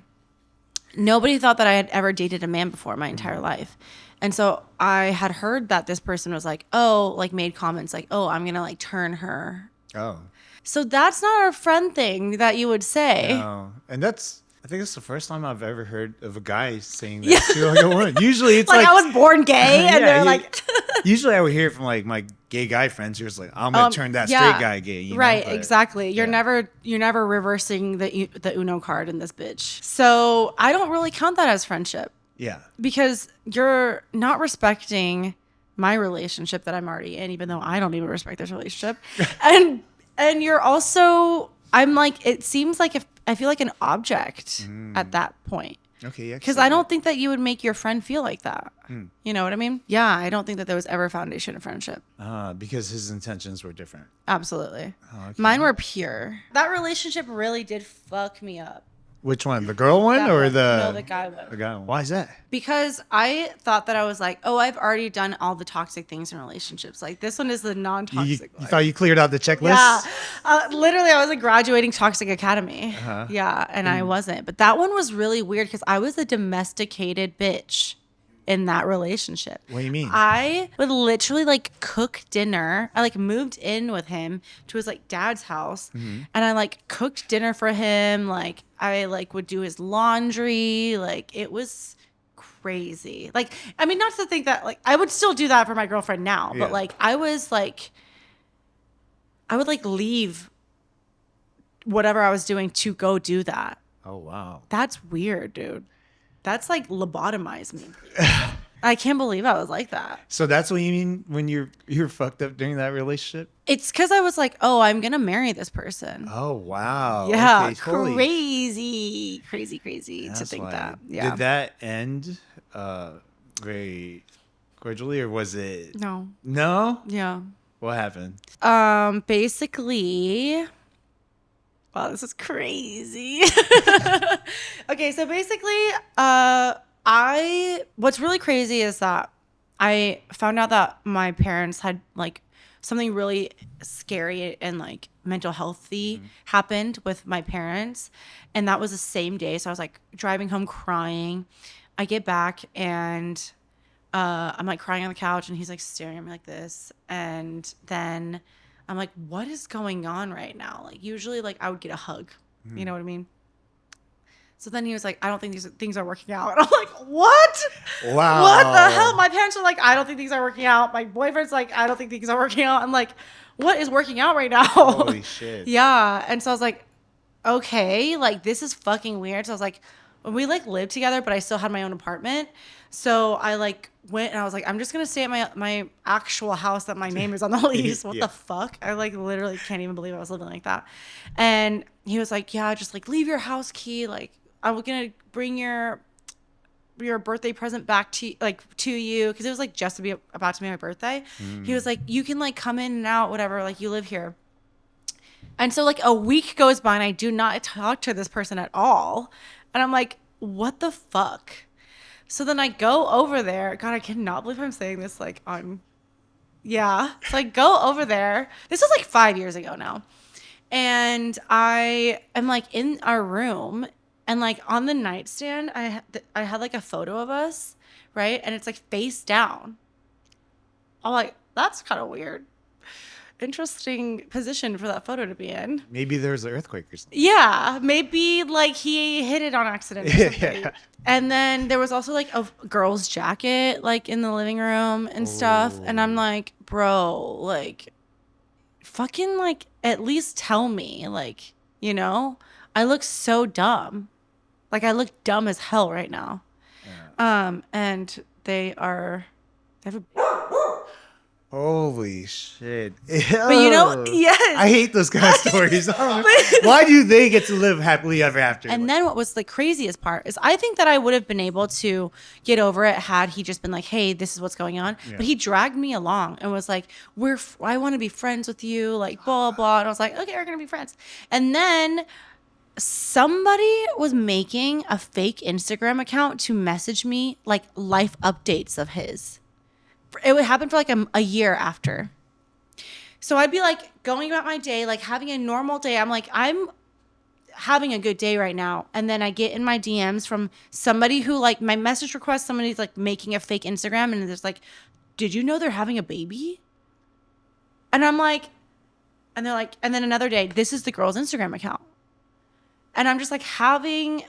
Nobody thought that I had ever dated a man before my entire life. And so I had heard that this person was like, oh, like made comments like, oh, I'm going to like turn her. Oh. So that's not a friend thing that you would say. No. And I think it's the first time I've ever heard of a guy saying that to like a woman. Usually it's like I was born gay and they're like. Usually I would hear it from like my gay guy friends who's like, I'm going to turn that straight guy gay. You Right, know? But, exactly. You're never reversing the Uno card in this bitch. So I don't really count that as friendship. Yeah. Because you're not respecting my relationship that I'm already in, even though I don't even respect this relationship. and you're also, I'm like, it seems like I feel like an object at that point. Okay, yeah. Because I don't think that you would make your friend feel like that. You know what I mean? Yeah, I don't think that there was ever a foundation of friendship. Because his intentions were different. Absolutely. Oh, okay. Mine were pure. That relationship really did fuck me up. Which one? The girl one That or one. the No, the guy one. the guy one? Why is that? Because I thought that I was like, oh, I've already done all the toxic things in relationships. Like this one is the You, non-toxic you one. thought you cleared out the checklist? Yeah, literally, I was a graduating toxic academy. Uh-huh. Yeah, and I wasn't. But that one was really weird because I was a domesticated bitch in that relationship. What do you mean? I would literally like cook dinner. I like moved in with him to his like dad's house, and I like cooked dinner for him. Like I like would do his laundry. Like it was crazy. Like I mean, not to think that like I would still do that for my girlfriend now, Yeah. but like I was like. I would like leave whatever I was doing to go do that. Oh wow. That's weird, dude. That's like lobotomize me. I can't believe I was like that. So that's what you mean when you're fucked up during that relationship? It's because I was like, oh, I'm gonna marry this person. Oh wow. Yeah, Okay, totally. crazy to That's think why. that. Yeah. Did that end very cordially or was it No. No? Yeah. What happened? Basically, wow, this is crazy. Okay, so basically, what's really crazy is that I found out that my parents had like something really scary and like mental healthy happened with my parents, and that was the same day. So I was like driving home crying. I get back and I'm like crying on the couch and he's like staring at me like this. And then I'm like, what is going on right now? Like usually like I would get a hug. You know what I mean? So then he was like, I don't think these things are working out. And I'm like, what? Wow. What the hell? My parents are like, I don't think things are working out. My boyfriend's like, I don't think things are working out. I'm like, what is working out right now? Holy shit. Yeah. And so I was like, okay, like this is fucking weird. So I was like, we like lived together, but I still had my own apartment. So I like went and I was like, I'm just gonna stay at my actual house that my name is on the lease. What Yeah. the fuck? I like literally can't even believe I was living like that. And he was like, yeah, just like leave your house key. Like I'm gonna bring your birthday present back to you because it was like just about to be my birthday. He was like, you can like come in and out, whatever. Like you live here. And so like a week goes by and I do not talk to this person at all. And I'm like, what the fuck? So then I go over there. God, I cannot believe I'm saying this like on. Yeah. So I go over there. This was like 5 years ago now. And I am like in our room and like on the nightstand, I had like a photo of us, right? And it's like face down. I'm like, that's kind of weird. Interesting position for that photo to be in. Maybe there was an earthquake or something. Yeah, maybe like he hit it on accident or something. Yeah. And then there was also like a girl's jacket like in the living room and stuff. And I'm like, bro, like fucking like at least tell me, like, you know, I look so dumb. Like I look dumb as hell right now. Yeah. And they have a Holy shit. But you know, yes. I hate those kind of stories. Why do they get to live happily ever after? And then what was the craziest part is I think that I would have been able to get over it had he just been like, hey, this is what's going on. Yeah. But he dragged me along and was like, I want to be friends with you, like blah, blah. And I was like, okay, we're going to be friends. And then somebody was making a fake Instagram account to message me like life updates of his. It would happen for like a year after. So I'd be like going about my day, like having a normal day. I'm like, I'm having a good day right now. And then I get in my DMs from somebody who like my message request, somebody's like making a fake Instagram and there's like, did you know they're having a baby? And I'm like, and they're like, and then another day, this is the girl's Instagram account. And I'm just like having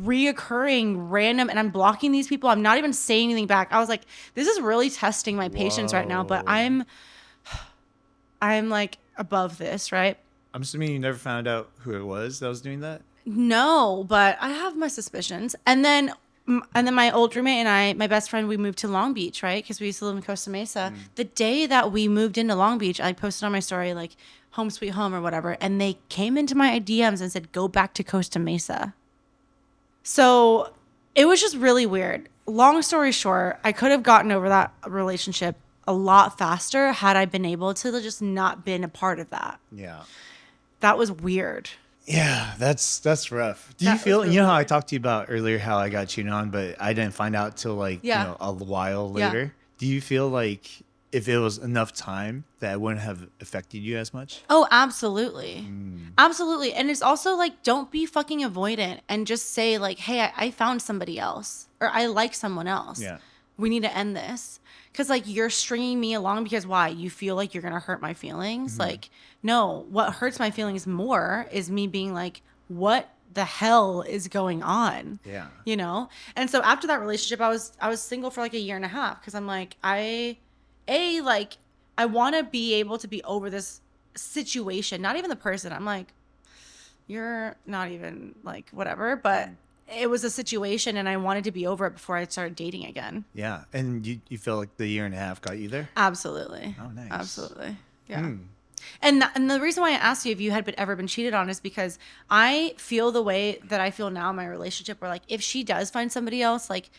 reoccurring random, and I'm blocking these people. I'm not even saying anything back. I was like, this is really testing my patience right now, but I'm like above this, right? I'm assuming you never found out who it was that was doing that? No, but I have my suspicions. And then my old roommate and my best friend, we moved to Long Beach, right? Because we used to live in Costa Mesa. The day that we moved into Long Beach, I posted on my story like home sweet home or whatever, and they came into my DMs and said, go back to Costa Mesa. So it was just really weird. Long story short, I could have gotten over that relationship a lot faster had I been able to just not been a part of that. Yeah. That was weird. Yeah, that's rough. Do you That was feel, really you know how I weird. talked to you about earlier how I got cheated on, but I didn't find out till like, Yeah. a while Yeah. later? Do you feel like if it was enough time that it wouldn't have affected you as much? Oh, absolutely. Absolutely. And it's also like, don't be fucking avoidant and just say, like, hey, I found somebody else or I like someone else. Yeah. We need to end this. Because, like, you're stringing me along because why? You feel like you're going to hurt my feelings? Like, no, what hurts my feelings more is me being like, what the hell is going on? Yeah. You know? And so after that relationship, I was single for like a year and a half because I'm like, like, I want to be able to be over this situation, not even the person. I'm like, you're not even like whatever, but it was a situation and I wanted to be over it before I started dating again. Yeah. And you feel like the year and a half got you there? Absolutely. Oh, nice. Absolutely. Yeah. Hmm. And the reason why I asked you if you had ever been cheated on is because I feel the way that I feel now in my relationship where like if she does find somebody else, like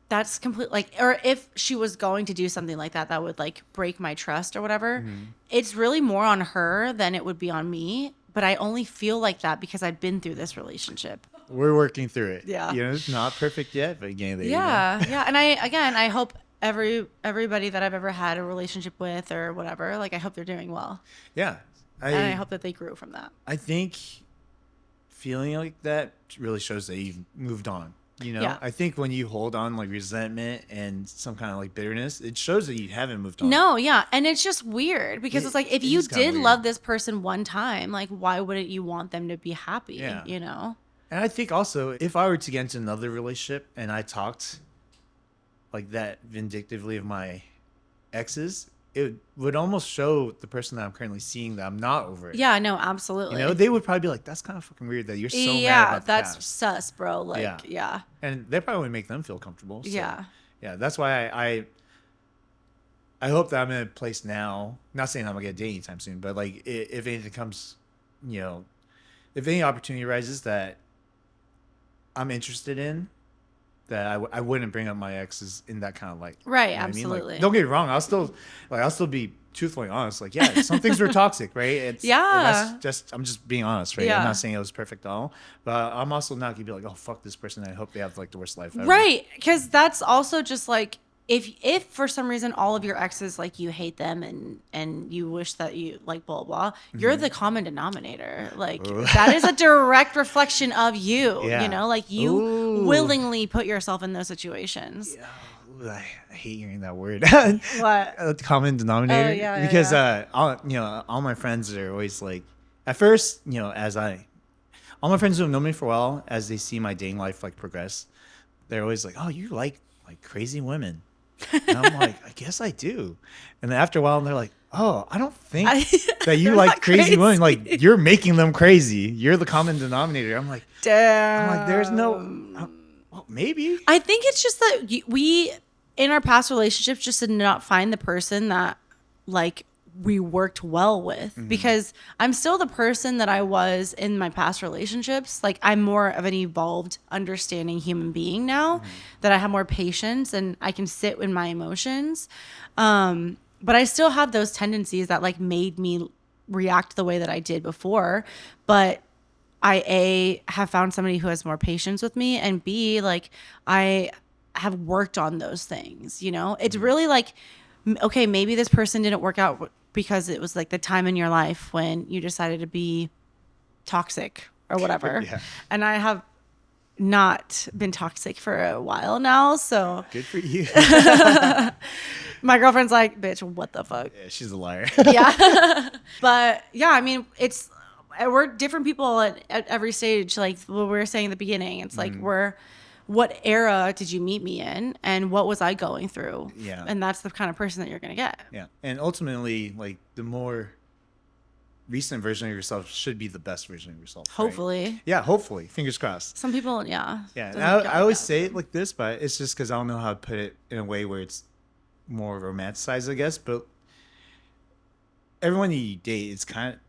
that's complete like or if she was going to do something like that would like break my trust or whatever, it's really more on her than it would be on me. But I only feel like that because I've been through this relationship. We're working through it. Yeah. You know, it's not perfect yet, but again, there you go. Yeah. And I hope everybody that I've ever had a relationship with or whatever, like I hope they're doing well. Yeah. And I hope that they grew from that. I think feeling like that really shows that you've moved on. You know, Yeah. I think when you hold on like resentment and some kind of like bitterness, it shows that you haven't moved on. No, yeah. And it's just weird because it's like if It you is kinda did weird. love this person one time, like why wouldn't you want them to be happy? Yeah. You know? And I think also if I were to get into another relationship and I talked like that vindictively of my exes, it would almost show the person that I'm currently seeing that I'm not over it. Yeah, no, absolutely. You know, they would probably be like, that's kind of fucking weird that you're so mad yeah, about the that's past. sus, bro. Like, Yeah. yeah. And that probably would make them feel comfortable. So, Yeah. yeah, that's why I hope that I'm in a place now. Not saying I'm gonna get a date anytime soon, but like if anything comes, you know, if any opportunity arises that I'm interested in, that I wouldn't bring up my exes in that kind of light. Right, You know what I mean? absolutely. Like, don't get me wrong. I'll still be truthfully honest. Like, yeah, some things were toxic, right? It's, Yeah. That's just I'm just being honest, right? Yeah. I'm not saying it was perfect at all, but I'm also not gonna be like, oh fuck this person. I hope they have like the worst life ever. Right. Because that's also just like if for some reason all of your exes like you hate them and you wish that you like blah blah, you're the common denominator. Like Ooh. that is a direct reflection of you. Yeah. You know, like you Ooh. willingly put yourself in those situations. Yeah. Ooh, I hate hearing that word. What? Common denominator. Oh, yeah, because yeah. all my friends are always like, at first, all my friends who have known me for a while, as they see my dating life like progress, they're always like, oh, you like crazy women. And I'm like, I guess I do. And then after a while, they're like, oh, I don't think that you They're like not crazy women. crazy. Like you're making them crazy. You're the common denominator. I'm like, Damn. there's no, well, maybe. I think it's just that we, in our past relationships, just did not find the person that like we worked well with because I'm still the person that I was in my past relationships. Like I'm more of an evolved, understanding human being now that I have more patience and I can sit in my emotions. But I still have those tendencies that like made me react the way that I did before. But I have found somebody who has more patience with me, and B, like I have worked on those things, you know? It's really like, okay, maybe this person didn't work out because it was like the time in your life when you decided to be toxic or whatever. Yeah. And I have not been toxic for a while now, so Good for you. my girlfriend's like, bitch, what the fuck? Yeah, she's a liar. Yeah. But yeah, I mean, we're different people at every stage. Like what we were saying in the beginning, it's like what era did you meet me in and what was I going through? Yeah. And that's the kind of person that you're going to get. Yeah. And ultimately, like the more recent version of yourself should be the best version of yourself. right? Hopefully. Yeah, hopefully. Fingers crossed. Some people, yeah. Yeah. doesn't And work out I always like say it like this, but it's just because I don't know how to put it in a way where it's more romanticized, I guess. But everyone you date is kind of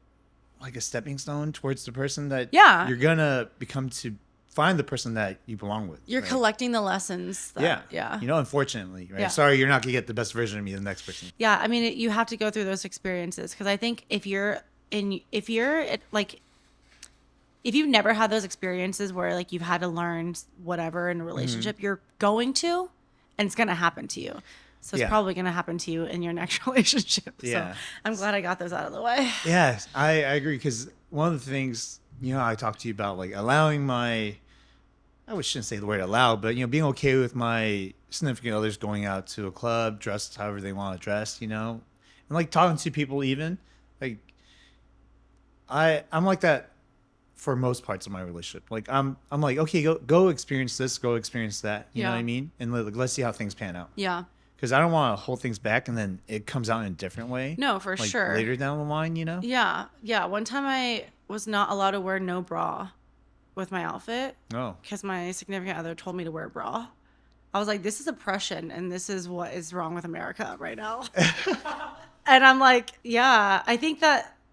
like a stepping stone towards the person that Yeah. you're going to become to find the person that you belong with. You're right? collecting the lessons. Yeah. Yeah. You know, unfortunately, right? Yeah. Sorry, you're not going to get the best version of me the next person. Yeah. I mean, you have to go through those experiences because I think if you're like if you've never had those experiences where like you've had to learn whatever in a relationship, you're going to, and it's going to happen to you. So it's Yeah. probably going to happen to you in your next relationship. Yeah. So I'm glad I got those out of the way. Yeah, I agree because one of the things, I talked to you about like allowing my, shouldn't say the word allow, but being okay with my significant others going out to a club, dressed however they want to dress, and like talking to people even, like I'm like that for most parts of my relationship. Like I'm like, okay, go experience this, go experience that. You know what I mean? And let's see how things pan out. Yeah. Because I don't want to hold things back and then it comes out in a different way. No, for like sure. Later down the line, Yeah. Yeah. One time I was not allowed to wear no bra with my outfit. Oh. Because my significant other told me to wear a bra. I was like, this is oppression and this is what is wrong with America right now. And I'm like, yeah, I think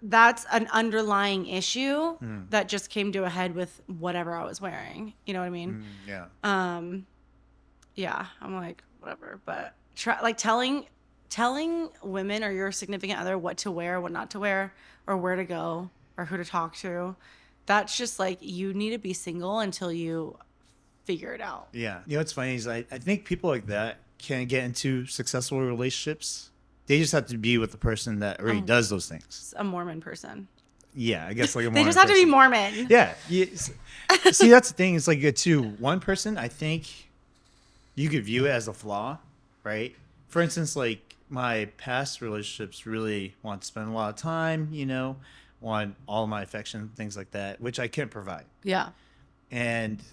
that's an underlying issue that just came to a head with whatever I was wearing. You know what I mean? Yeah. Yeah, I'm like, whatever. But telling women or your significant other what to wear, what not to wear, or where to go, or who to talk to, that's just like, you need to be single until you figure it out. Yeah. What's funny is I think people like that can get into successful relationships. They just have to be with the person that already does those things. It's a Mormon person. Yeah, I guess like a Mormon They just have to be person. Mormon. Yeah. See, that's the thing. It's like to one person, I think you could view it as a flaw, right? For instance, like my past relationships really want to spend a lot of time, want all my affection, things like that, which I can't provide. Yeah. And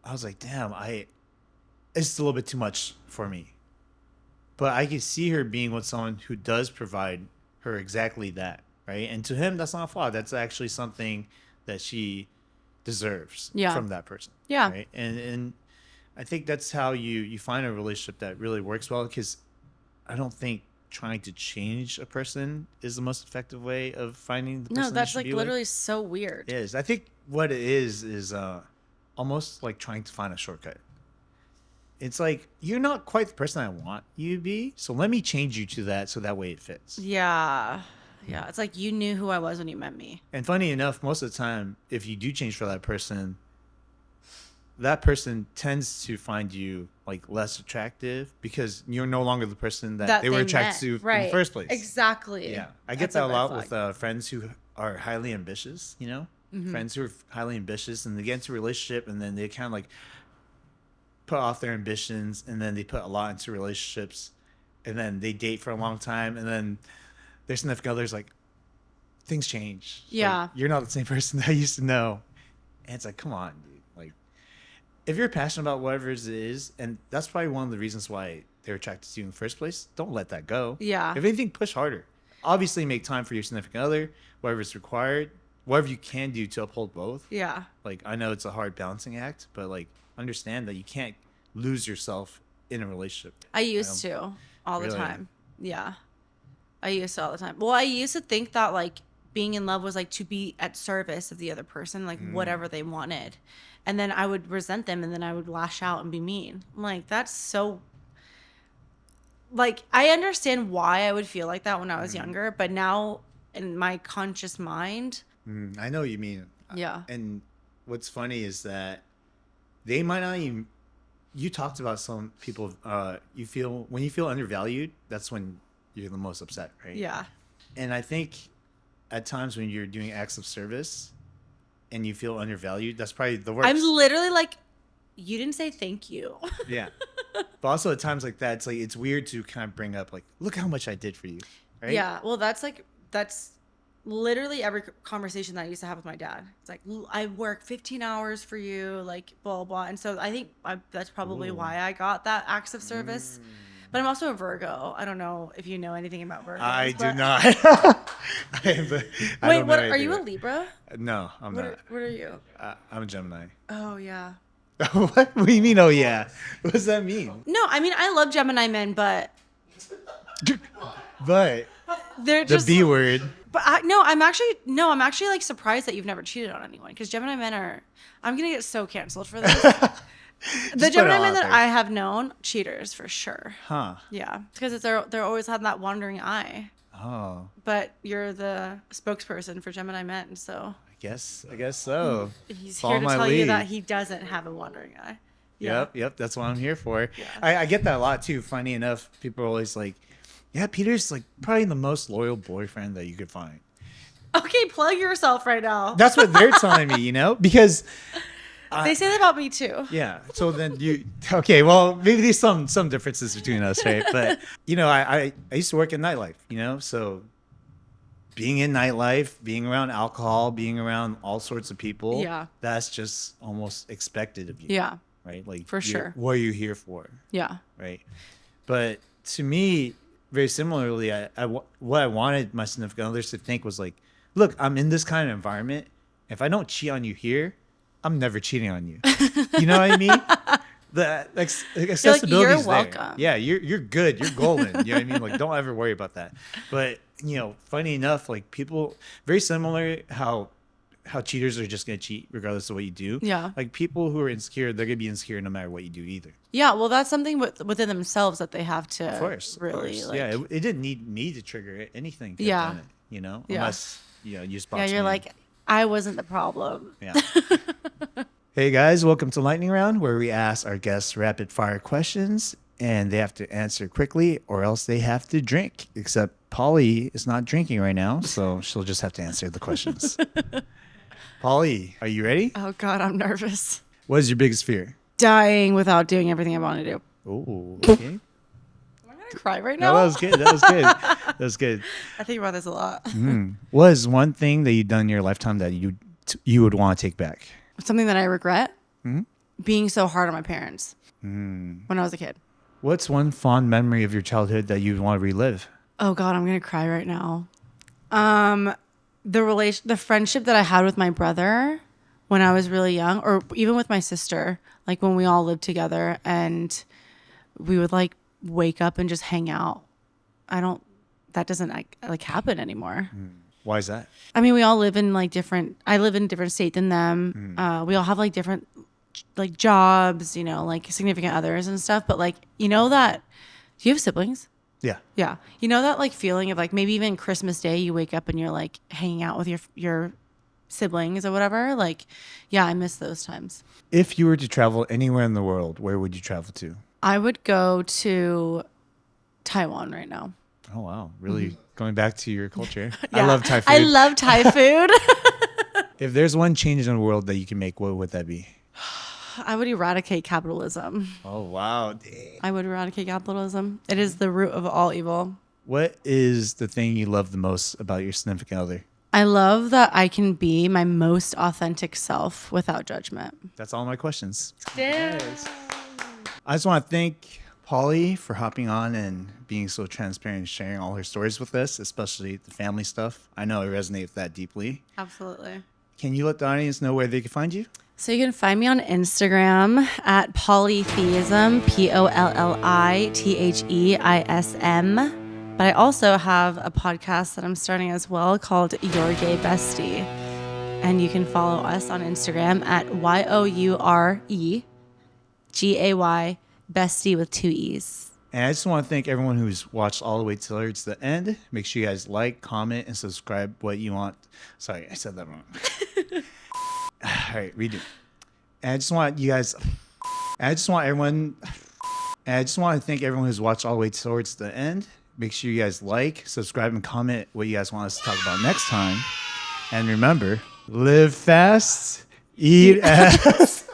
I was like, damn, it's a little bit too much for me. But I could see her being with someone who does provide her exactly that, right? And to him, that's not a flaw. That's actually something that she deserves from that person. Yeah. Right? And I think that's how you find a relationship that really works well, because I don't think trying to change a person is the most effective way of finding the person. No, that's you should like be literally with. so weird. It is. I think what it is almost like trying to find a shortcut. It's like, you're not quite the person I want you to be, so let me change you to that so that way it fits. Yeah. Yeah. It's like you knew who I was when you met me. And funny enough, most of the time, if you do change for that person tends to find you like less attractive because you're no longer the person that they were attracted to in the first place. Exactly. Yeah. I get that a lot with friends who are highly ambitious, friends who are highly ambitious, and they get into a relationship and then they kind of like put off their ambitions, and then they put a lot into relationships, and then they date for a long time, and then their significant other's like, things change. Yeah. Like, you're not the same person that I used to know. And it's like, come on, dude. Like, if you're passionate about whatever it is, and that's probably one of the reasons why they're attracted to you in the first place, don't let that go. Yeah. If anything, push harder. Obviously, make time for your significant other, whatever is required, whatever you can do to uphold both. Yeah. Like, I know it's a hard balancing act, but like, understand that you can't lose yourself in a relationship. I used to all the time. Yeah. I used to all the time. Well, I used to think that like being in love was like to be at service of the other person, like whatever they wanted. And then I would resent them and then I would lash out and be mean. I'm like, that's so, like, I understand why I would feel like that when I was younger, but now in my conscious mind. I know what you mean. Yeah. And what's funny is that they might not even, you talked about some people, when you feel undervalued, that's when you're the most upset, right? Yeah. And I think at times when you're doing acts of service and you feel undervalued, that's probably the worst. I'm literally like, you didn't say thank you. Yeah. But also at times like that, it's like, it's weird to kind of bring up like, look how much I did for you. Right? Yeah. Well, that's literally every conversation that I used to have with my dad. It's like, I work 15 hours for you, like blah, blah, blah. And so I think that's probably why I got that acts of service. But I'm also a Virgo. I don't know if you know anything about Virgos. I do not. Wait, what are you a Libra? No, I'm not. What are you? I'm a Gemini. Oh, yeah. What do you mean, oh yeah? What does that mean? No, I mean, I love Gemini men, but they're just the B word. But I'm actually like surprised that you've never cheated on anyone, because Gemini men are, I'm going to get so canceled for this. The Gemini men that I have known, cheaters for sure. Huh. Yeah. Because they're always had that wandering eye. Oh. But you're the spokesperson for Gemini men, so. I I guess so. He's Follow here to my tell you lead. that he doesn't have a wandering eye. Yeah. Yep. That's what I'm here for. Yeah. I get that a lot too. Funny enough, people are always like, yeah, Peter's like probably the most loyal boyfriend that you could find. Okay, plug yourself right now. That's what they're telling me, because They say that about me too. yeah. So then okay, well, maybe there's some differences between us, right? But I used to work in nightlife, so being in nightlife, being around alcohol, being around all sorts of people, Yeah. that's just almost expected of you. Yeah. Right? Like For sure. What are you here for? Yeah. Right. But to me, very similarly, what I wanted my significant others to think was like, look, I'm in this kind of environment. If I don't cheat on you here, I'm never cheating on you. You know what I mean? The accessibility is you're welcome. there. Yeah, you're good. You're golden. You know what I mean? Like, don't ever worry about that. But funny enough, like people very similar how cheaters are just gonna cheat regardless of what you do. Yeah. Like people who are insecure, they're gonna be insecure no matter what you do either. Yeah, well, that's something within themselves that they have to Of course. Like, yeah, it didn't need me to trigger it. Anything could Yeah. have done it, Yeah. unless you just yeah, box you're me in. like, I wasn't the problem. Yeah. Hey guys, welcome to Lightning Round, where we ask our guests rapid fire questions and they have to answer quickly or else they have to drink. Except Polly is not drinking right now, so she'll just have to answer the questions. Polly, are you ready? Oh God, I'm nervous. What is your biggest fear? Dying without doing everything I want to do. Oh, okay. Am I gonna cry right No, now? that was good. That was good. I think about this a lot. What is one thing that you've done in your lifetime that you would want to take back? Something that I regret: being so hard on my parents when I was a kid. What's one fond memory of your childhood that you'd want to relive? Oh God, I'm gonna cry right now. The friendship that I had with my brother when I was really young, or even with my sister, like when we all lived together and we would like wake up and just hang out. That doesn't like happen anymore. Why is that? I mean, we all live in I live in a different state than them. We all have like different like jobs, like significant others and stuff. But like, do you have siblings? Yeah. Yeah. You know that like feeling of like maybe even Christmas Day, you wake up and you're like hanging out with your siblings or whatever. Like, yeah, I miss those times. If you were to travel anywhere in the world, where would you travel to? I would go to Taiwan right now. Oh, wow. Really going back to your culture. Yeah. I love Thai food. I love Thai food. If there's one change in the world that you can make, what would that be? I would eradicate capitalism. Oh, wow. Dang. I would eradicate capitalism. It is the root of all evil. What is the thing you love the most about your significant other? I love that I can be my most authentic self without judgment. That's all my questions. Yes. I just want to thank Polly for hopping on and being so transparent and sharing all her stories with us, especially the family stuff. I know I resonate with that deeply. Absolutely. Can you let the audience know where they can find you? So you can find me on Instagram at polytheism, POLLITHEISM. But I also have a podcast that I'm starting as well called Your Gay Bestie. And you can follow us on Instagram at YOUREGAY Bestie with 2 E's. And I just want to thank everyone who's watched all the way towards the end. Make sure you guys like, comment, and subscribe what you want. Sorry, I said that wrong. All right, redo. And I just want you guys, I just want to thank everyone who's watched all the way towards the end. Make sure you guys like, subscribe, and comment what you guys want us to talk about next time. And remember, live fast, eat ass.